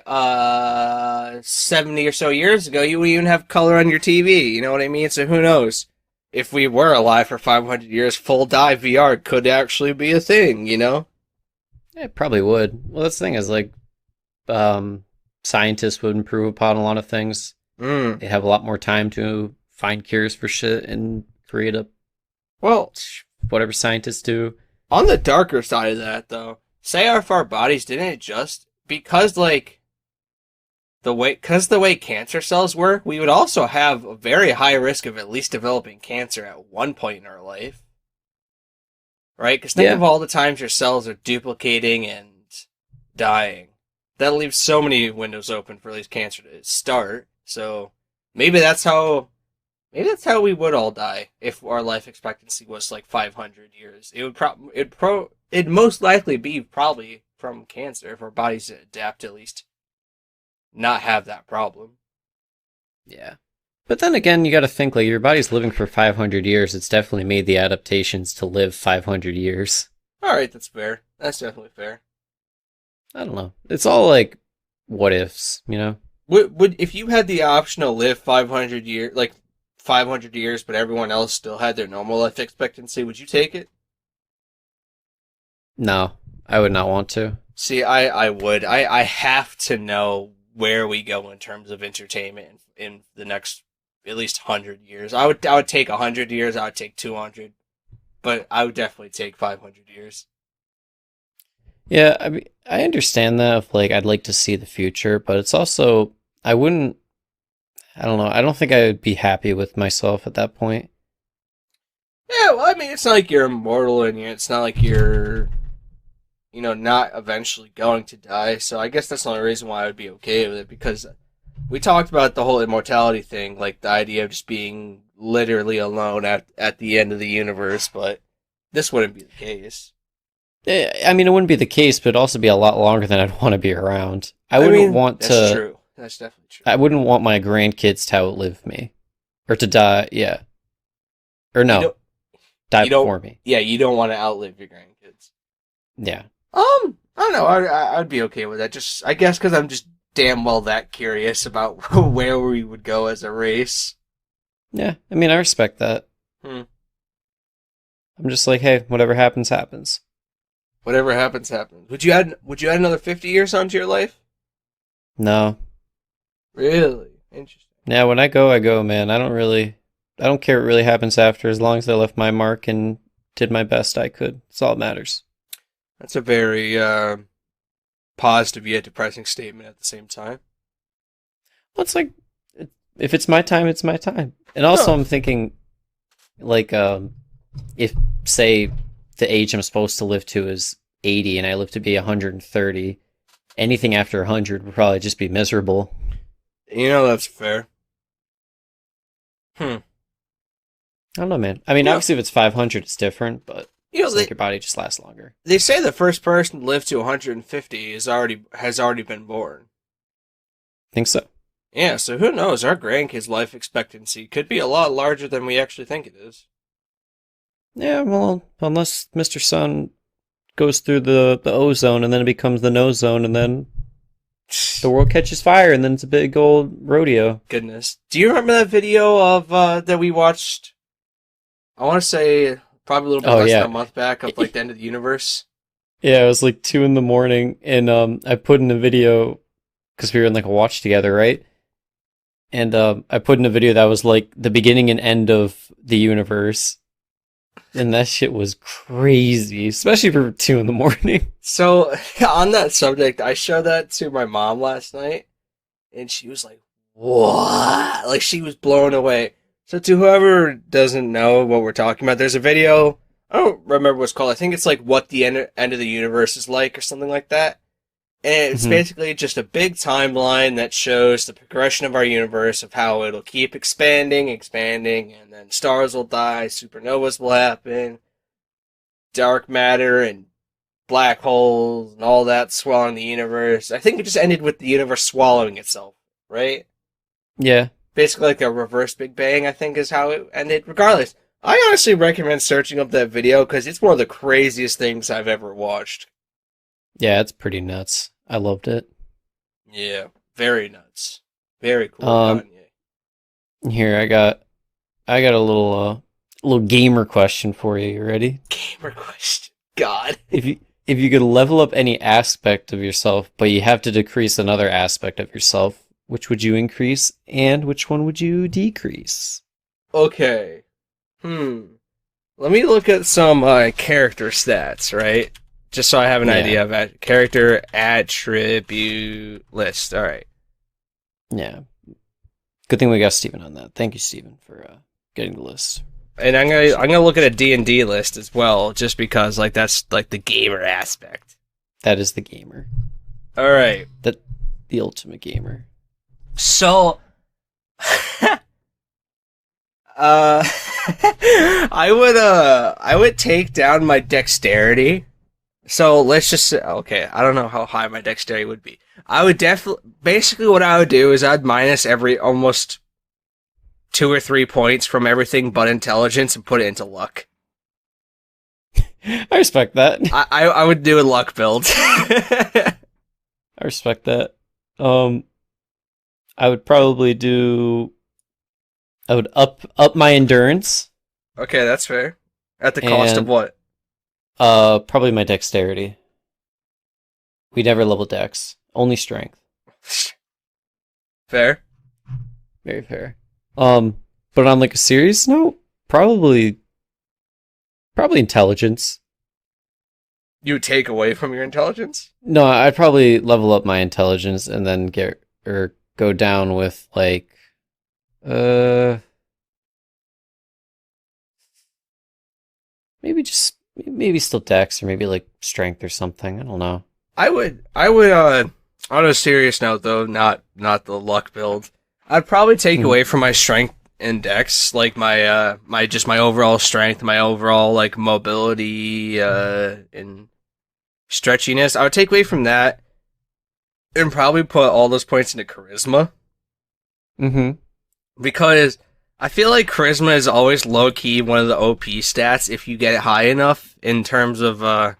70 or so years ago, you wouldn't even have color on your TV. You know what I mean? So who knows? If we were alive for 500 years, full dive VR could actually be a thing, you know? It probably would. Well, that's the thing is like scientists would improve upon a lot of things. Mm. They have a lot more time to find cures for shit and create a Well, whatever scientists do. on the darker side of that, though, say if our bodies didn't adjust because like the way cancer cells work, we would also have a very high risk of at least developing cancer at one point in our life, right? Because think Yeah. of all the times your cells are duplicating and dying. That leaves so many windows open for these cancer to start. So maybe that's how we would all die if our life expectancy was like 500 years. It'd most likely be probably from cancer if our bodies adapt to at least not have that problem. Yeah. But then again, you got to think like your body's living for 500 years. It's definitely made the adaptations to live 500 years. All right, that's fair. That's definitely fair. I don't know. It's all like what ifs, you know? Would if you had the option to live 500 years, but everyone else still had their normal life expectancy, would you take it? No, I would not want to. See, I would. I have to know where we go in terms of entertainment in the next at least 100 years. I would take 100 years. I would take 200, but I would definitely take 500 years. Yeah, I mean, I understand that if like I'd like to see the future, but it's also I wouldn't. I don't know. I don't think I would be happy with myself at that point. Yeah, well, I mean, it's not like you're immortal and it's not like you're, not eventually going to die. So I guess that's the only reason why I would be okay with it, because we talked about the whole immortality thing, like the idea of just being literally alone at the end of the universe, but this wouldn't be the case. I mean, it wouldn't be the case, but it'd also be a lot longer than I'd want to be around. I wouldn't want to. That's true. That's definitely true. I wouldn't want my grandkids to outlive me, or to die. Yeah, or no, die before me. Yeah, you don't want to outlive your grandkids. Yeah. I don't know. I'd be okay with that. Just, I guess, because I'm just damn well that curious about where we would go as a race. Yeah, I mean, I respect that. Hmm. I'm just like, hey, whatever happens, happens. Whatever happens, happens. Would you add another 50 years onto your life? No. Really? Interesting. Yeah, when I go, man. I don't care what really happens after, as long as I left my mark and did my best I could. That's all that matters. That's a very positive yet depressing statement at the same time. Well, it's like, if it's my time, it's my time. And also, No. I'm thinking, like, if, say, the age I'm supposed to live to is 80 and I live to be 130, anything after 100 would probably just be miserable. That's fair. I don't know, man. I mean, obviously, if it's 500, it's different, but it's like your body just lasts longer. They say the first person to live to 150 has already been born. Think so. Yeah, so who knows? Our grandkids' life expectancy could be a lot larger than we actually think it is. Yeah, well, unless Mr. Sun goes through the ozone and then it becomes the no zone and then the world catches fire and then it's a big old rodeo. Goodness. Do you remember that video of that we watched? I want to say probably a little bit less than a month back of like the end of the universe. Yeah, it was like 2 a.m. and I put in a video because we were in like a watch together, right? And I put in a video that was like the beginning and end of the universe. And that shit was crazy, especially for 2 a.m. So, on that subject, I showed that to my mom last night, and she was like, what? Like, she was blown away. So, to whoever doesn't know what we're talking about, there's a video, I don't remember what it's called, I think it's like What the End of the Universe is Like, or something like that. And it's basically just a big timeline that shows the progression of our universe, of how it'll keep expanding, and then stars will die, supernovas will happen, dark matter and black holes and all that swallowing the universe. I think it just ended with the universe swallowing itself, right? Yeah. Basically like a reverse Big Bang, I think is how it ended. Regardless, I honestly recommend searching up that video because it's one of the craziest things I've ever watched. Yeah, it's pretty nuts. I loved it. Yeah, very nuts. Very cool. Kanye. Here, I got a little gamer question for you. You ready? Gamer question. God. If you could level up any aspect of yourself, but you have to decrease another aspect of yourself, which would you increase and which one would you decrease? Okay. Let me look at some character stats, right? Just so I have an Yeah. idea of character attribute list. All right. Yeah. Good thing we got Steven on that. Thank you, Steven, for getting the list. And I'm gonna look at a D&D list as well, just because like that's like the gamer aspect. That is the gamer. All right. The ultimate gamer. So, I would take down my dexterity. So let's just say, okay, I don't know how high my dexterity would be. I would basically what I would do is I'd minus every almost 2 or 3 points from everything but intelligence and put it into luck. I respect that. I would do a luck build. I respect that. I would probably do. I would up my endurance. Okay, that's fair. At the cost of what? Probably my dexterity. We never level dex, only strength. Fair. Very fair. But on like a serious note, probably intelligence. You would take away from your intelligence? No, I'd probably level up my intelligence and then go down with like maybe still dex or maybe like strength or something. I don't know. I would on a serious note though, not the luck build. I'd probably take away from my strength and dex, like my overall strength, my overall like mobility and stretchiness. I would take away from that and probably put all those points into charisma. Mm-hmm. Because I feel like charisma is always low-key one of the OP stats if you get it high enough in terms of, I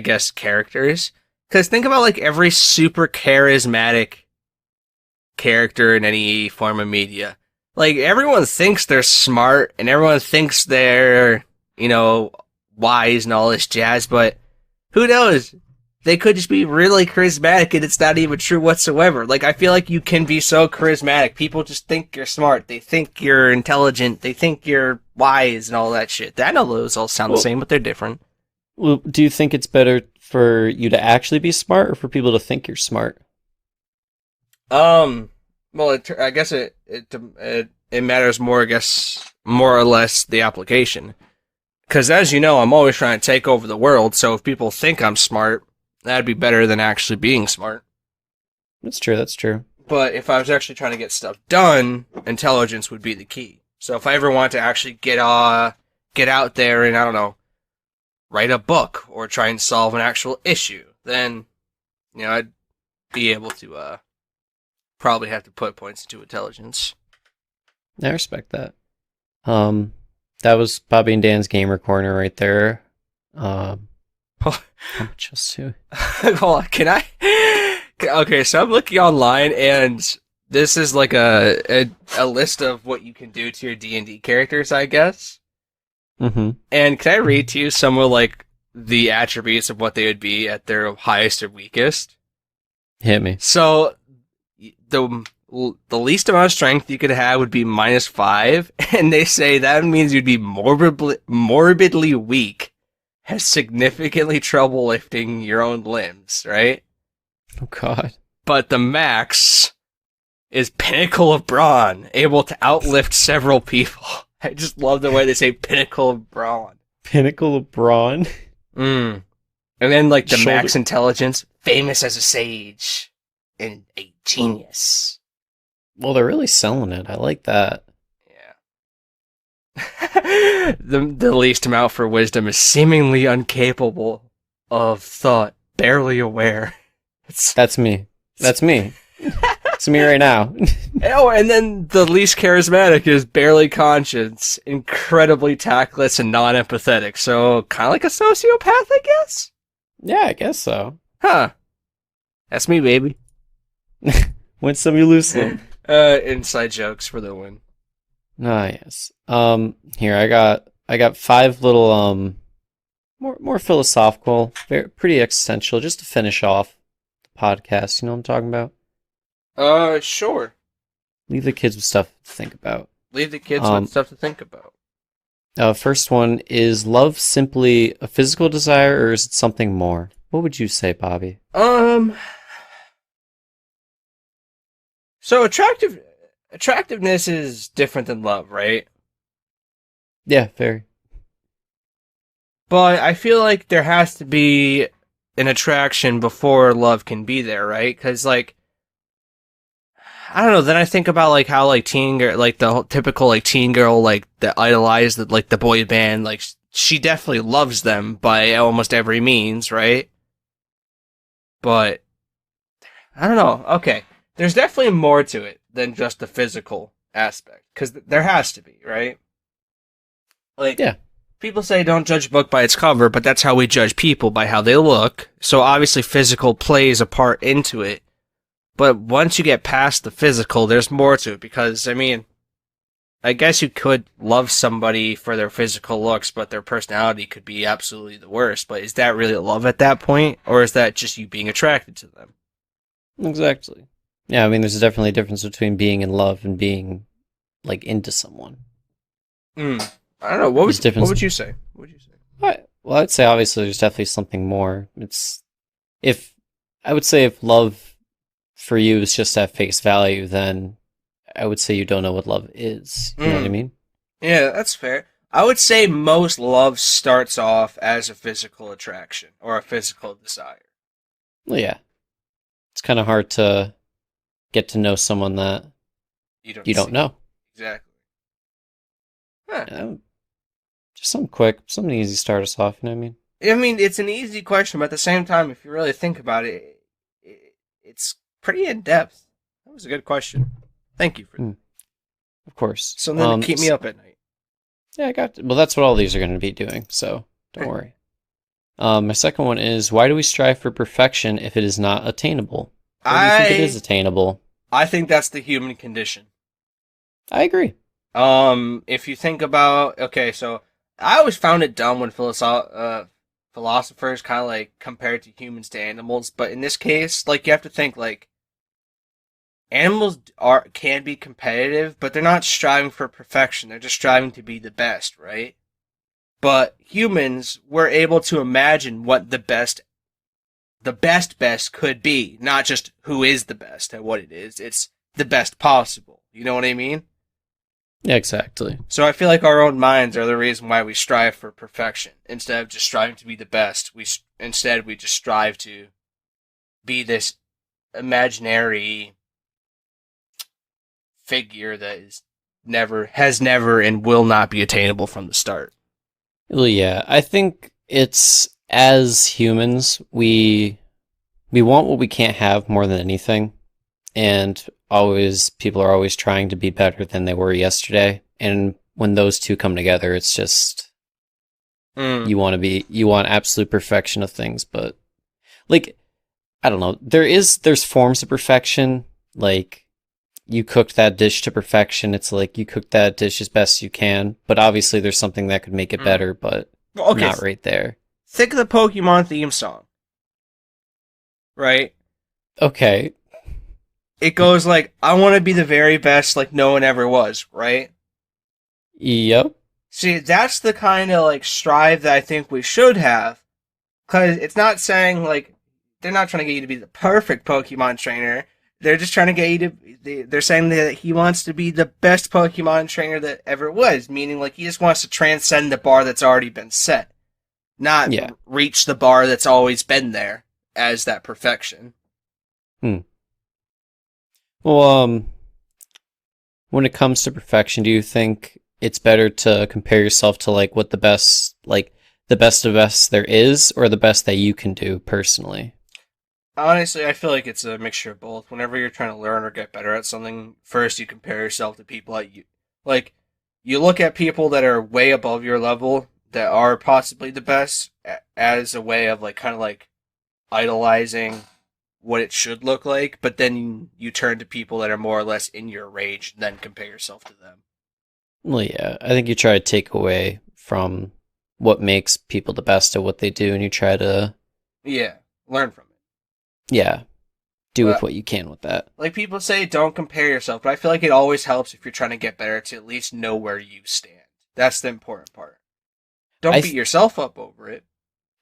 guess, characters. Because think about, like, every super charismatic character in any form of media. Like, everyone thinks they're smart, and everyone thinks they're, wise and all this jazz, but who knows? They could just be really charismatic and it's not even true whatsoever. Like, I feel like you can be so charismatic. People just think you're smart. They think you're intelligent. They think you're wise and all that shit. I know those all sound the same, but they're different. Well, do you think it's better for you to actually be smart or for people to think you're smart? Well, I guess it matters more, I guess, more or less the application. Because as you know, I'm always trying to take over the world, so if people think I'm smart, that'd be better than actually being smart. That's true. But if I was actually trying to get stuff done, intelligence would be the key. So if I ever want to actually get out there and, I don't know, write a book or try and solve an actual issue, then, I'd be able to probably have to put points into intelligence. I respect that. That was Bobby and Dan's Gamer Corner right there. How much else to? Hold on, can I? Okay, so I'm looking online, and this is like a list of what you can do to your D&D characters, I guess. Mm-hmm. And can I read to you some of like the attributes of what they would be at their highest or weakest? Hit me. So the least amount of strength you could have would be -5, and they say that means you'd be morbidly weak. Has significantly trouble lifting your own limbs, right? Oh, God. But the max is Pinnacle of Brawn, able to outlift several people. I just love the way they say Pinnacle of Brawn. Pinnacle of Brawn? And then, like, the max intelligence, famous as a sage and a genius. Well, they're really selling it. I like that. The least amount for wisdom is seemingly incapable of thought, barely aware. That's me. It's me right now. Oh, and then the least charismatic is barely conscious, incredibly tactless, and non-empathetic. So, kind of like a sociopath, I guess? Yeah, I guess so. Huh. That's me, baby. Win some, you lose some. Inside jokes for the win. Ah, yes. Here I got 5 little more philosophical, pretty existential, just to finish off the podcast. You know what I'm talking about? Sure. Leave the kids with stuff to think about. Leave the kids with Um, stuff to think about. First one is love simply a physical desire or is it something more? What would you say, Bobby? Um, so attractiveness is different than love, right? Yeah, very. But I feel like there has to be an attraction before love can be there, right? Because like I don't know. Then I think about like how like teen girl, like the typical like teen girl, like that idolized like the boy band, like she definitely loves them by almost every means, right? But I don't know. Okay, there's definitely more to it than just the physical aspect, because there has to be, right? Like Yeah, people say don't judge a book by its cover, but that's how we judge people, by how they look. So obviously physical plays a part into it. But once you get past the physical, there's more to it, because I mean, I guess you could love somebody for their physical looks, but their personality could be absolutely the worst. But is that really love at that point? Or is that just you being attracted to them? exactly. Yeah, I mean, there's definitely a difference between being in love and being like into someone. I don't know. What There's would what difference. would you say? What would you say? Well, I'd say obviously there's definitely something more. It's if I would say if love for you is just at face value, then I would say you don't know what love is. You know what I mean? Yeah, that's fair. I would say most love starts off as a physical attraction or a physical desire. Well, yeah. It's kind of hard to get to know someone that You don't you don't see. know. Exactly. Huh. Just something quick, something easy to start us off. You know what I mean? I mean, it's an easy question, but at the same time, if you really think about it's pretty in depth. That was a good question. Thank you for that. Of course. Something to keep me up at night. Yeah, I got. Well, that's what all these are going to be doing. So don't worry. My second one is why do we strive for perfection if it is not attainable? Or do you think it is attainable? I think that's the human condition. I agree. If you think about, okay, so I always found it dumb when philosophers kind of like compared to humans to animals, but in this case, like you have to think like animals can be competitive, but they're not striving for perfection. They're just striving to be the best, right? But humans were able to imagine what the best could be, not just who is the best at what it is. It's the best possible. You know what I mean? Yeah, exactly. So I feel like our own minds are the reason why we strive for perfection instead of just striving to be the best. We just strive to be this imaginary figure that has never and will not be attainable from the start. Well, yeah, I think it's as humans we want what we can't have more than anything, and always people are always trying to be better than they were yesterday. And when those two come together, it's just you want absolute perfection of things, but like I don't know, there's forms of perfection. Like you cooked that dish to perfection. It's like you cooked that dish as best you can, but obviously there's something that could make it better, but not right there. Think of the Pokemon theme song, right? Okay. It goes like, I want to be the very best like no one ever was, right? Yep. See, that's the kind of like strive that I think we should have. Because it's not saying like, they're not trying to get you to be the perfect Pokemon trainer. They're just trying to get you to, they're saying that he wants to be the best Pokemon trainer that ever was. Meaning like he just wants to transcend the bar that's already been set. Not reach the bar that's always been there as that perfection. Well, when it comes to perfection, do you think it's better to compare yourself to like what the best of best there is, or the best that you can do personally? Honestly, I feel like it's a mixture of both. Whenever you're trying to learn or get better at something, first you compare yourself to people that you look at people that are way above your level that are possibly the best as a way of like kind of like idolizing what it should look like, but then you turn to people that are more or less in your range and then compare yourself to them. Well, yeah, I think you try to take away from what makes people the best at what they do, and you try to learn from it. Yeah. do with But what you can with that. like people say, don't compare yourself, but I feel like it always helps if you're trying to get better to at least know where you stand. That's the important part. Don't I beat yourself up over it.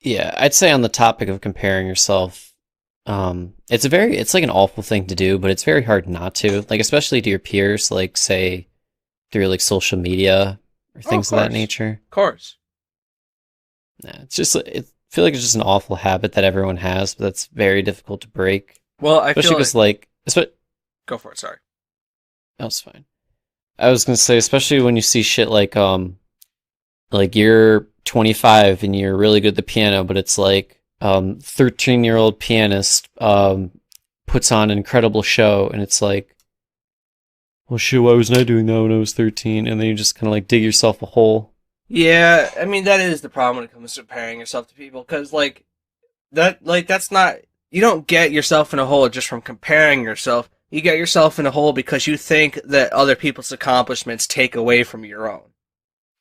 Yeah, I'd say on the topic of comparing yourself, it's like an awful thing to do, but it's very hard not to. Like especially to your peers, like say through like social media or Oh, of things of that course. nature. Of course. Nah, it's just I feel like it's just an awful habit that everyone has, but that's very difficult to break. Well, I Especially feel because like... like, Go for it, sorry. oh, it's fine. I was gonna say, especially when you see shit like you're 25 and you're really good at the piano, but it's like 13-year-old pianist puts on an incredible show, and it's like, well, shit, why wasn't I doing that when I was 13? And then you just kind of like dig yourself a hole. Yeah, I mean, that is the problem when it comes to comparing yourself to people, because, that's not... You don't get yourself in a hole just from comparing yourself. You get yourself in a hole because you think that other people's accomplishments take away from your own.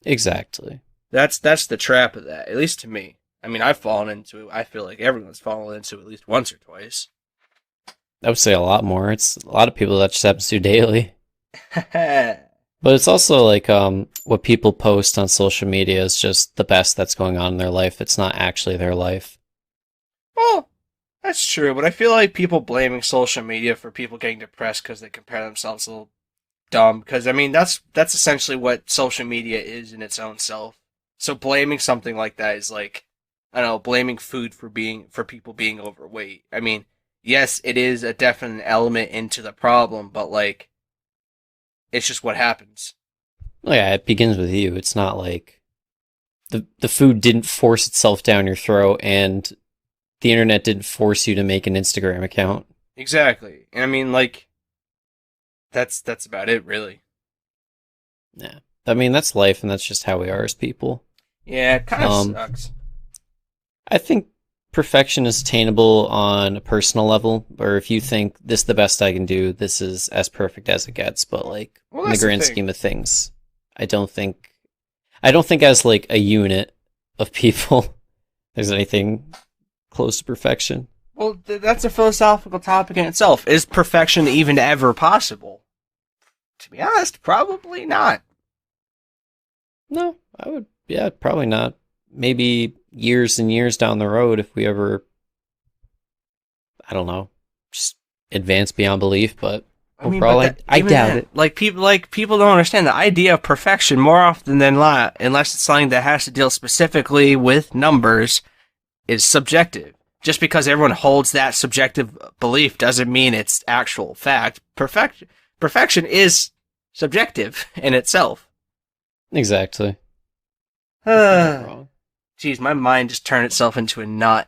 Exactly. That's the trap of that, at least to me. I mean, I've fallen into it. I feel like everyone's fallen into it at least once or twice. I would say a lot more. It's a lot of people that just happens to daily. But it's also like what people post on social media is just the best that's going on in their life. It's not actually their life. Well, that's true, but I feel like people blaming social media for people getting depressed because they compare themselves a little dumb. Because I mean, that's essentially what social media is in its own self. So blaming something like that is like, I don't know, blaming food for people being overweight. I mean, yes, it is a definite element into the problem, but like, it's just what happens. Well, yeah, it begins with you. It's not like the food didn't force itself down your throat, and the internet didn't force you to make an Instagram account. Exactly. And I mean, like, that's about it, really. Yeah. I mean, that's life, and that's just how we are as people. Yeah, it kind of Um, sucks. I think perfection is attainable on a personal level, or if you think this is the best I can do, this is as perfect as it gets. But like Well, in the that's the grand thing. scheme of things, I don't think as like a unit of people there's anything close to perfection. Well, that's a philosophical topic in itself. Is perfection even ever possible? To be honest, probably not. No, I would, yeah, probably not. Maybe years and years down the road if we ever, I don't know, just advance beyond belief, but I mean, overall, I even doubt then, it. people don't understand the idea of perfection more often than not, unless it's something that has to deal specifically with numbers, is subjective. Just because everyone holds that subjective belief doesn't mean it's actual fact. Perfection is subjective in itself. Exactly. You're not wrong. Jeez, my mind just turned itself into a nut.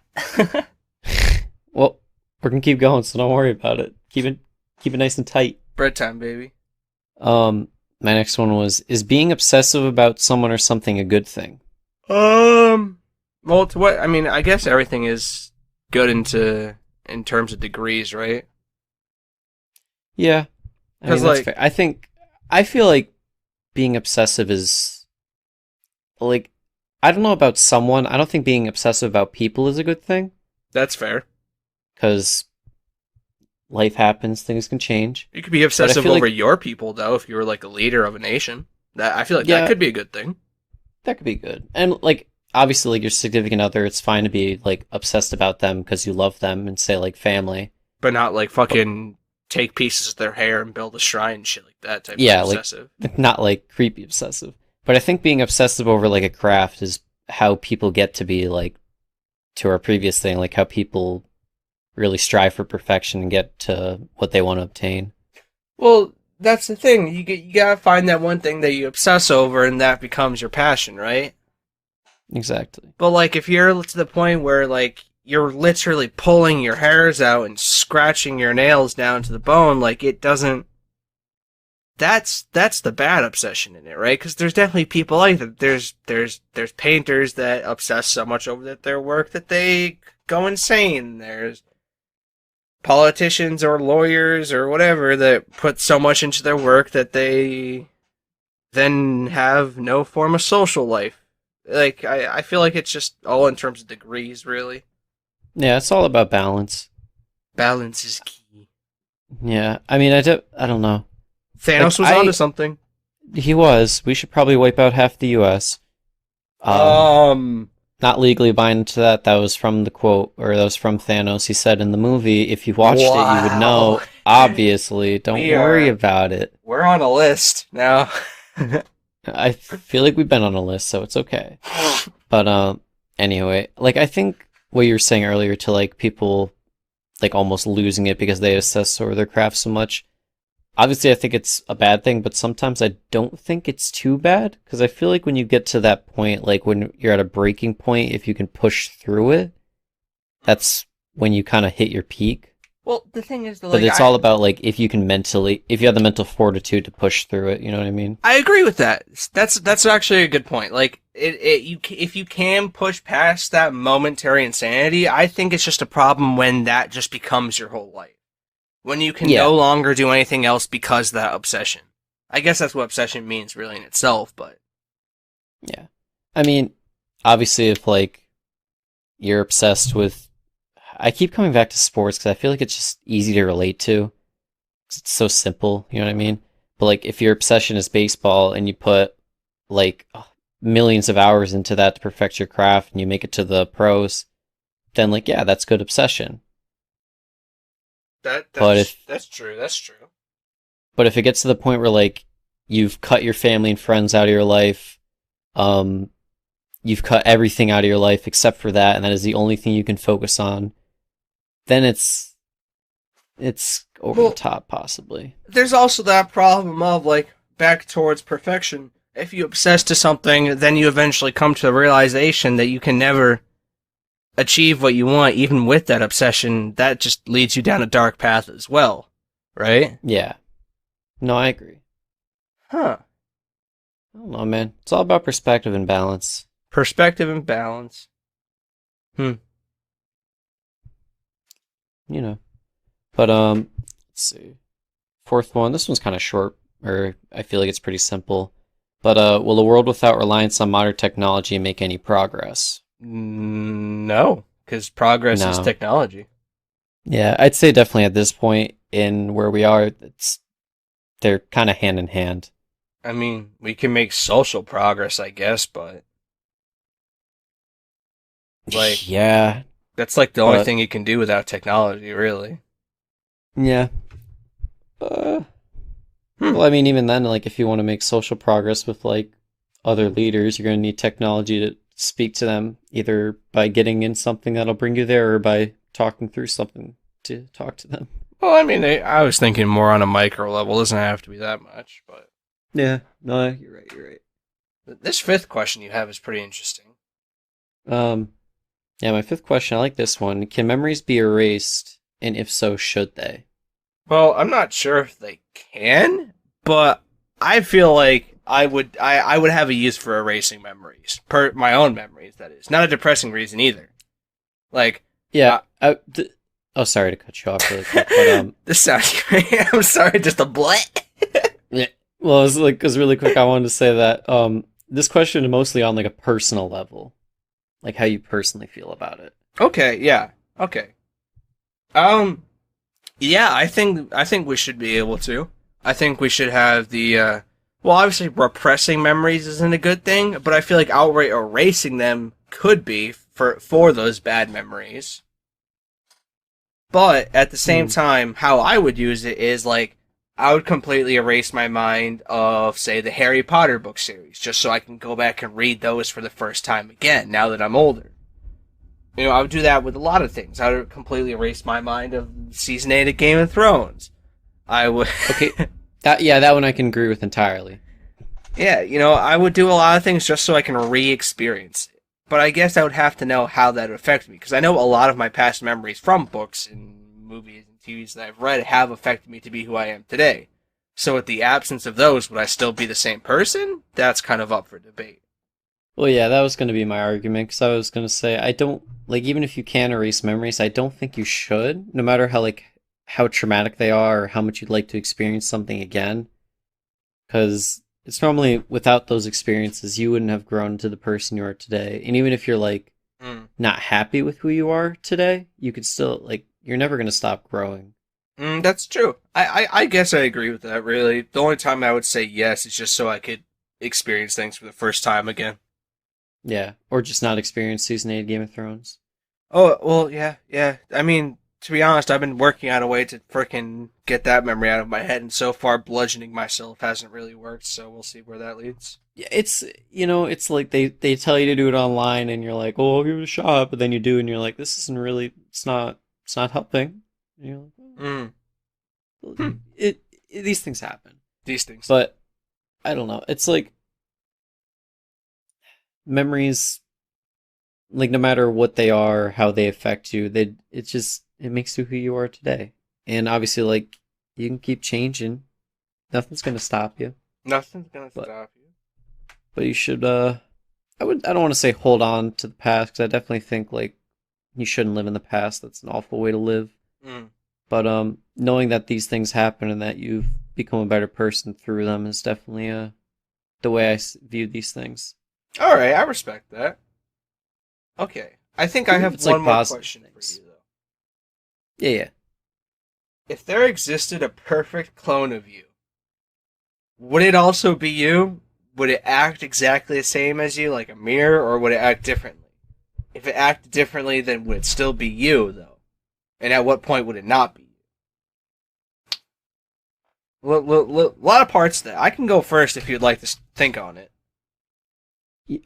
Well, we're gonna keep going, so don't worry about it. Keep it nice and tight. Bread time, baby. My next one was: is being obsessive about someone or something a good thing? Well, to what I mean, I guess everything is good in terms of degrees, right? Yeah, I 'Cause, mean that's like- fair. I feel like being obsessive is like I don't know about someone. I don't think being obsessive about people is a good thing That's fair. because life happens, things can change. You could be obsessive feel over like- your people, though, if you were like a leader of a nation. That I feel like Yeah. that could be a good thing, That could be good. And like obviously like your significant other, it's fine to be like obsessed about them because you love them and say like family. but not like fucking take pieces of their hair and build a shrine and shit like that type Yeah, of like- obsessive. Not like creepy obsessive. But I think being obsessive over like a craft is how people get to be like to our previous thing, like how people really strive for perfection and get to what they want to obtain. Well, that's the thing. You gotta find that one thing that you obsess over, and that becomes your passion, right? Exactly. But like, if you're to the point where like you're literally pulling your hairs out and scratching your nails down to the bone, like it doesn't. That's the bad obsession in it, right? Because there's definitely people like that. There's painters that obsess so much over their work that they go insane. There's politicians or lawyers or whatever that put so much into their work that they then have no form of social life. Like, I feel like it's just all in terms of degrees, really. Yeah, it's all about balance. Balance is key. Yeah, I don't know. Like Thanos was onto something. he was. We should probably wipe out half the U.S. Um, Um, Not legally bind to that. That was from the quote, or that was from Thanos. He said in the movie, if you watched it, you would wow. know. Obviously, don't We worry are about it. we're on a list now. I feel like we've been on a list, so it's okay. But anyway, like I think what you were saying earlier to like people like almost losing it because they assess over their craft so much. Obviously, I think it's a bad thing, but sometimes I don't think it's too bad because I feel like when you get to that point, like when you're at a breaking point, if you can push through it, that's when you kind of hit your peak. Well, the thing is, But it's all about like if you can mentally, if you have the mental fortitude to push through it, you know what I mean? I agree with that. That's actually a good point. Like if you can push past that momentary insanity, I think it's just a problem when that just becomes your whole life. When you can Yeah, no longer do anything else because of that obsession. I guess that's what obsession means really in itself, but yeah. I mean, obviously, if like you're obsessed with, I keep coming back to sports because I feel like it's just easy to relate to. 'Cause it's so simple, you know what I mean? But like if your obsession is baseball and you put like millions of hours into that to perfect your craft and you make it to the pros, then like yeah, that's good obsession. that But that's if that's true. That's true. but if it gets to the point where like you've cut your family and friends out of your life, um you've cut everything out of your life except for that and that is the only thing you can focus on, then it's over the Well, top possibly. there's also that problem of like back towards perfection. If you obsess to something, then you eventually come to the realization that you can never achieve what you want, even with that obsession. That just leads you down a dark path as well, right? Yeah. No, I agree. Huh. I don't know, man. It's all about perspective and balance. Perspective and balance. Hmm. You know. But let's see. Fourth one. This one's kind of short, or I feel like it's pretty simple. But will a world without reliance on modern technology make any progress? No, because progress is No. technology. Yeah, I'd say definitely at this point in where we are, it's they're kind of hand in hand. I mean, we can make social progress, I guess, but like Yeah, that's like the only but thing you can do without technology, really. yeah. Uh, Hmm. well, I mean, even then, like if you want to make social progress with like other leaders, you're going to need technology to speak to them, either by getting in something that'll bring you there or by talking through something to talk to them. Well, I mean, I was thinking more on a micro level. It doesn't have to be that much, but Yeah, no, you're right, you're right. this fifth question you have is pretty interesting. Um, yeah, my fifth question, I like this one. Can memories be erased? And if so, should they? Well, I'm not sure if they can, but I feel like I would have a use for erasing memories, per my own memories. That is not a depressing reason either. Like, Yeah, uh, oh, sorry to cut you off really quick, but this sounds great. I'm sorry, just a blat. yeah. Well, it was really quick. I wanted to say that this question is mostly on like a personal level, like how you personally feel about it. Okay, yeah, okay. Um, yeah, I think we should be able to. I think we should have the well, obviously repressing memories isn't a good thing, but I feel like outright erasing them could be for those bad memories. But at the same Hmm. time, how I would use it is like I would completely erase my mind of say the Harry Potter book series just so I can go back and read those for the first time again now that I'm older. You know, I would do that with a lot of things. I would completely erase my mind of season 8 of Game of Thrones. I would Okay, that one I can agree with entirely. yeah, you know, I would do a lot of things just so I can re-experience it. But I guess I would have to know how that would affect me because I know a lot of my past memories from books and movies and TVs that I've read have affected me to be who I am today. So with the absence of those, would I still be the same person? That's kind of up for debate. Well, yeah, that was going to be my argument because I was going to say I don't like even if you can erase memories, I don't think you should, no matter how like how traumatic they are or how much you'd like to experience something again. Because it's normally without those experiences, you wouldn't have grown to the person you are today. And even if you're like Mm. not happy with who you are today, you could still like you're never going to stop growing. That's true. I guess I agree with that, really. The only time I would say yes is just so I could experience things for the first time again. Yeah, or just not experience season 8 of Game of Thrones. Oh, well, yeah, yeah. I mean, to be honest, I've been working on a way to frickin' get that memory out of my head, and so far, bludgeoning myself hasn't really worked, so we'll see where that leads. Yeah, it's like they tell you to do it online, and you're like, oh, I'll give it a shot, but then you do, and you're like, this isn't really, it's not helping. And you're like, Mm. well, Hmm. these things happen, These things do. but I don't know. It's like memories, like no matter what they are, how they affect you, it makes you who you are today. And obviously, like you can keep changing, nothing's gonna stop you, Nothing's gonna but stop you. you should I don't want to say hold on to the past because I definitely think like you shouldn't live in the past. That's an awful way to live. Mm. But knowing that these things happen and that you've become a better person through them is definitely the way view these things. Alright, I respect that. Okay. I think I Even if have it's like one more positive question for things. you, though. Yeah, yeah. If there existed a perfect clone of you, would it also be you? Would it act exactly the same as you, like a mirror, or would it act differently? If it acted differently, then would it still be you, though? And at what point would it not be you? A lot of parts there. I can go first if you'd like to think on it.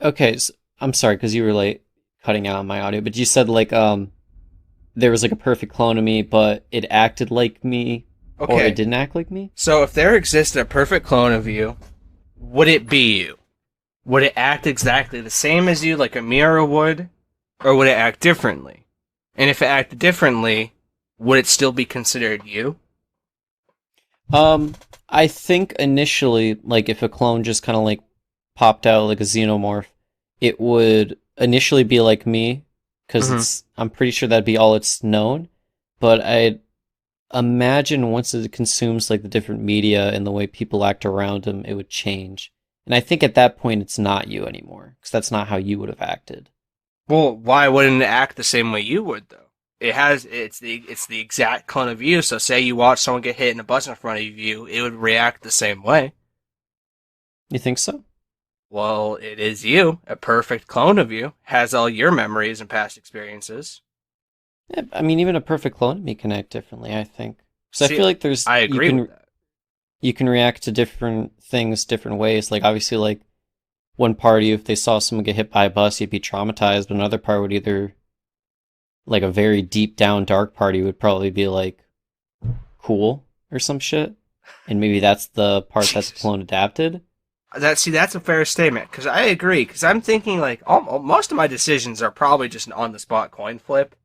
Okay, so, I'm sorry because you were like cutting out on my audio, but you said like there was like a perfect clone of me, but it acted like me or it Okay, didn't act like me. so if there existed a perfect clone of you, would it be you? Would it act exactly the same as you, like a mirror would, or would it act differently? And if it acted differently, would it still be considered you? Um, I think initially, like if a clone just kind of like popped out like a xenomorph, it would initially be like me because Mm-hmm. I'm pretty sure that'd be all it's known. But I imagine once it consumes like the different media and the way people act around him, it would change. And I think at that point it's not you anymore because that's not how you would have acted. Well, why wouldn't it act the same way you would though? It's the exact clone of you. So say you watch someone get hit in a bus in front of you, it would react the same way. You think so? Well, it is you, a perfect clone of you, has all your memories and past experiences. Yeah, I mean, even a perfect clone of me can act differently. I think because I See, feel like there's I agree with that. you can react to different things different ways. Like obviously, like one party, if they saw someone get hit by a bus, you'd be traumatized. But another part would either like a very deep down dark party would probably be like cool or some shit. And maybe that's the part that's Jesus. clone adapted. That's a fair statement because I agree because I'm thinking like most of my decisions are probably just an on the spot coin flip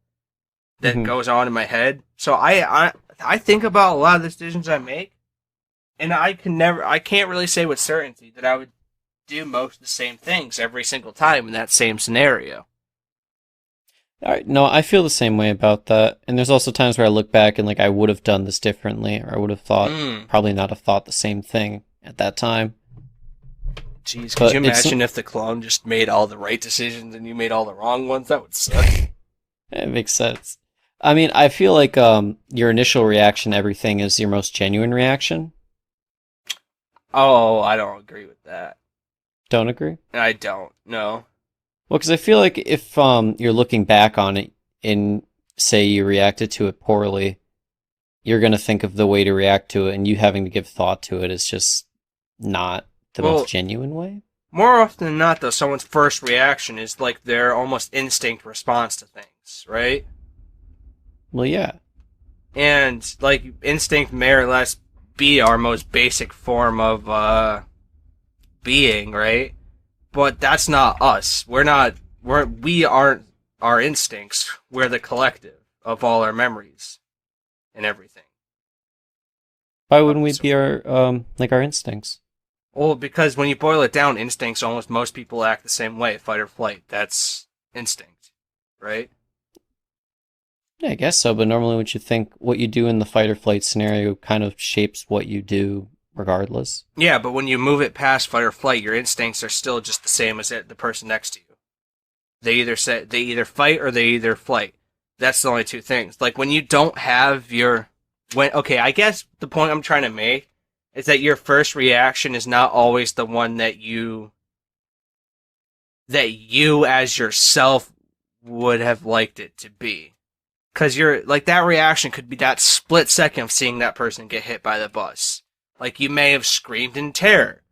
that Hmm. goes on in my head. So I think about a lot of the decisions I make, and I can't really say with certainty that I would do most of the same things every single time in that same scenario. All right, no, I feel the same way about that. And there's also times where I look back and like I would have done this differently, or I would have thought Mm. probably not have thought the same thing at that time. Jeez, could you But imagine if the clone just made all the right decisions and you made all the wrong ones? That would suck. it makes sense. I mean, I feel like your initial reaction to everything is your most genuine reaction. Oh, I don't agree with that. Don't agree? I don't. No. Well, because I feel like if you're looking back on it and say you reacted to it poorly, you're gonna think of the way to react to it, and you having to give thought to it is just not the most Well, genuine way. more often than not, though, someone's first reaction is like their almost instinct response to things, right? Well, yeah. And like instinct may or less be our most basic form of being, right? But that's not us. We aren't our instincts. We're the collective of all our memories and everything. Why wouldn't we So, be our like our instincts? well, because when you boil it down, instincts almost most people act the same way, fight or flight. That's instinct, right? Yeah, I guess so. But normally, what you think, what you do in the fight or flight scenario, kind of shapes what you do, regardless. Yeah, but when you move it past fight or flight, your instincts are still just the same as the person next to you. They either fight or they either flight. That's the only two things. Like when you don't have your I guess the point I'm trying to make is that your first reaction is not always the one that you as yourself would have liked it to be. Because you're like, that reaction could be that split second of seeing that person get hit by the bus. Like, you may have screamed in terror,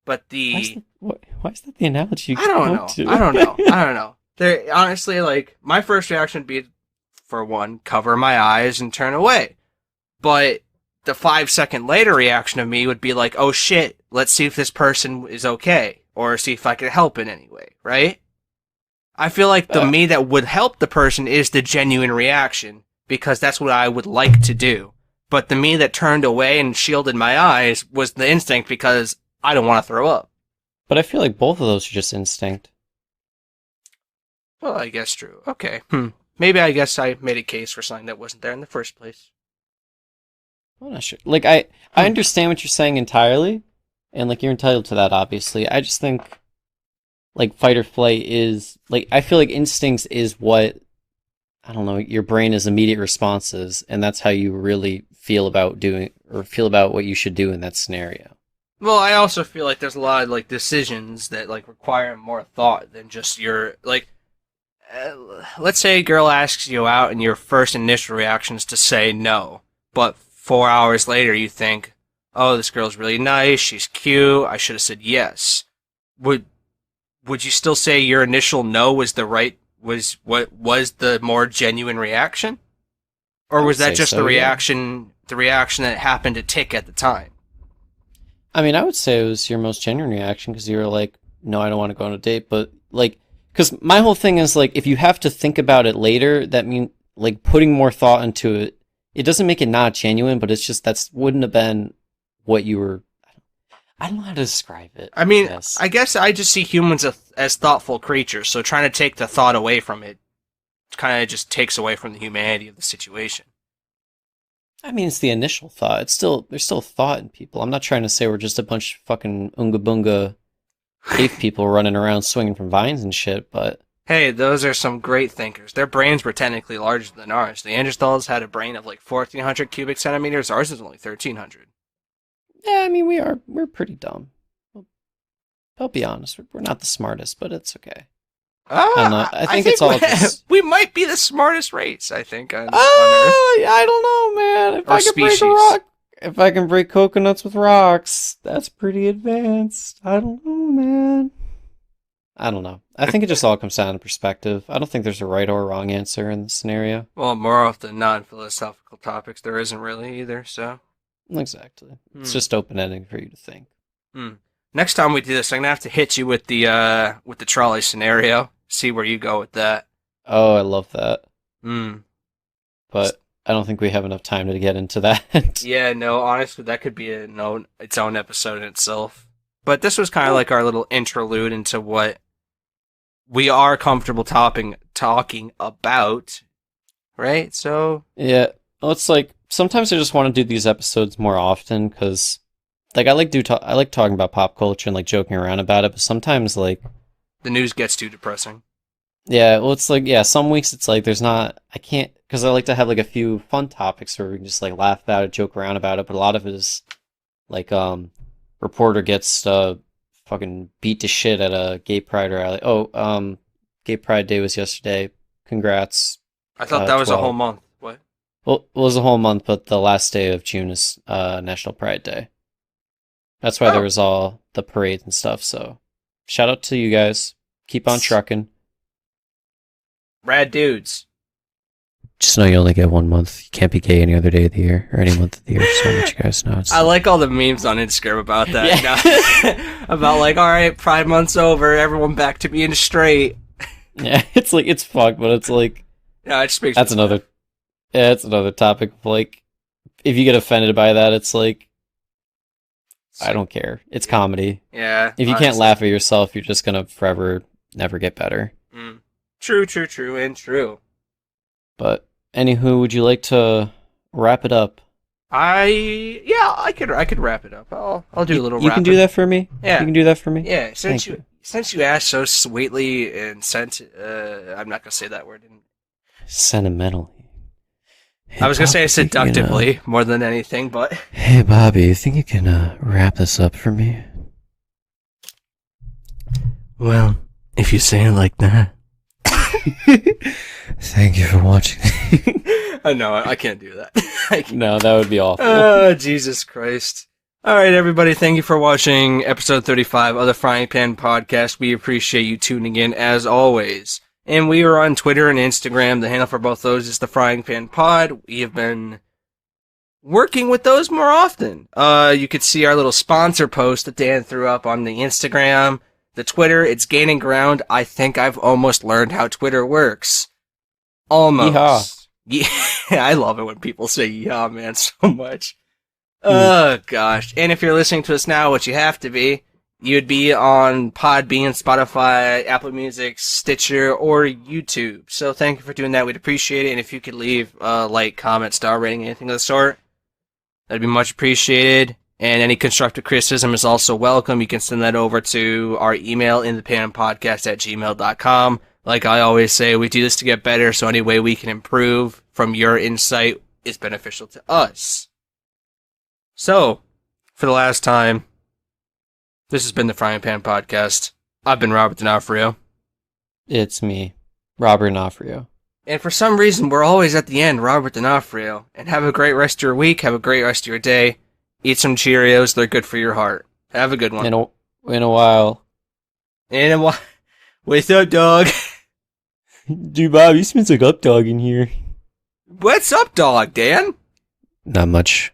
but why is that the analogy you I don't know. to? I don't know. I don't know. There, honestly, like, my first reaction would be, for one, cover my eyes and turn away. But the 5 second later reaction of me would be like, oh shit, let's see if this person is okay, or see if I can help in any way, right? I feel like the me that would help the person is the genuine reaction, because that's what I would like to do. But the me that turned away and shielded my eyes was the instinct, because I don't want to throw up. But I feel like both of those are just instinct. Well, I guess true. Okay. Maybe I guess I made a case for something that wasn't there in the first place. I'm not sure. Like, I understand what you're saying entirely, and, like, you're entitled to that, obviously. I just think, like, fight or flight is, like, I feel like instincts is what, I don't know, your brain is immediate responses, and that's how you really feel about doing, or feel about what you should do in that scenario. Well, I also feel like there's a lot of, like, decisions that, like, require more thought than just your, like, let's say a girl asks you out and your first initial reaction is to say no, but 4 hours later you think, oh, this girl's really nice, she's cute, I should have said yes. Would you still say your initial no was the more genuine reaction? Or was that just the reaction that happened to tick at the time? I mean, I would say it was your most genuine reaction, because you were like, no, I don't want to go on a date, but, like, because my whole thing is, like, if you have to think about it later, that means, like, putting more thought into it, it doesn't make it not genuine, but it's just, wouldn't have been what you were, I don't know how to describe it. I mean, I guess I just see humans as thoughtful creatures, so trying to take the thought away from it kind of just takes away from the humanity of the situation. I mean, it's the initial thought. There's still thought in people. I'm not trying to say we're just a bunch of fucking Oonga Boonga cave people running around swinging from vines and shit, but... Hey, those are some great thinkers. Their brains were technically larger than ours. The Neanderthals had a brain of like 1,400 cubic centimeters. Ours is only 1,300. Yeah, I mean, we're pretty dumb. I'll be honest, we're not the smartest, but it's okay. I don't know. I think it's all just... We might be the smartest race, I think, on Earth. I don't know, man. If I can break a rock, if I can break coconuts with rocks, that's pretty advanced. I don't know, man. I don't know. I think it just all comes down to perspective. I don't think there's a right or wrong answer in this scenario. Well, more often non-philosophical topics, there isn't really either, so... Exactly. It's just open-ending for you to think. Next time we do this, I'm gonna have to hit you with the trolley scenario. See where you go with that. Oh, I love that. But I don't think we have enough time to get into that. Yeah, no, honestly, that could be its own episode in itself. But this was kind of like our little interlude into what we are comfortable talking about, right? So yeah, well, it's like sometimes I just want to do these episodes more often, because like I like talking about pop culture and like joking around about it, but sometimes like the news gets too depressing. Yeah, well, it's like, yeah, some weeks it's like I can't, because I like to have like a few fun topics where we can just like laugh about it, joke around about it, but a lot of it is like reporter gets fucking beat to shit at a gay pride rally. Oh, gay pride day was yesterday. Congrats. I thought that was 12. A whole month. What? Well, it was a whole month, but the last day of June is National Pride Day. That's why there was all the parades and stuff. So shout out to you guys. Keep on trucking. Rad dudes. Just know you only get 1 month. You can't be gay any other day of the year or any month of the year. Just want to let you guys know. I like all the memes on Instagram about that. Yeah. About like, all right, Pride Month's over. Everyone back to being straight. Yeah, it's like, it's fucked, but it's like... Yeah, it just makes that's another... Yeah, it's another topic. Like, if you get offended by that, it's like... I don't care. It's comedy. Yeah. If you can't laugh at yourself, you're just gonna forever never get better. True, and true. But, anywho, would you like to wrap it up? I could wrap it up. I'll do a little. You can do that for me. Yeah, you can do that for me. Yeah, since you asked so sweetly and I'm not gonna say that word. Sentimentally. I was going to say seductively more than anything, but... Hey, Bobby, you think you can wrap this up for me? Well, if you say it like that. Thank you for watching. No, I can't do that. No, that would be awful. Oh, Jesus Christ. All right, everybody, thank you for watching episode 35 of the Frying Pan Podcast. We appreciate you tuning in, as always. And we are on Twitter and Instagram. The handle for both those is the Frying Pan Pod. We have been working with those more often. You could see our little sponsor post that Dan threw up on the Instagram. The Twitter, it's gaining ground. I think I've almost learned how Twitter works. Almost. Yeehaw. Yeah, I love it when people say yeehaw, man, so much. Oh, gosh. And if you're listening to us now, which you have to be, you'd be on Podbean, Spotify, Apple Music, Stitcher, or YouTube. So thank you for doing that. We'd appreciate it. And if you could leave a like, comment, star rating, anything of the sort, that'd be much appreciated. And any constructive criticism is also welcome. You can send that over to our email, inthepanpodcast@gmail.com. Like I always say, we do this to get better, so any way we can improve from your insight is beneficial to us. So, for the last time, this has been the Frying Pan Podcast. I've been Robert D'Onofrio. It's me, Robert D'Onofrio. And for some reason, we're always at the end, Robert D'Onofrio. And have a great rest of your week, have a great rest of your day. Eat some Cheerios, they're good for your heart. Have a good one. In a while. What's up, dog? Dude, Bob, you smells like up dog in here. What's up, dog, Dan? Not much.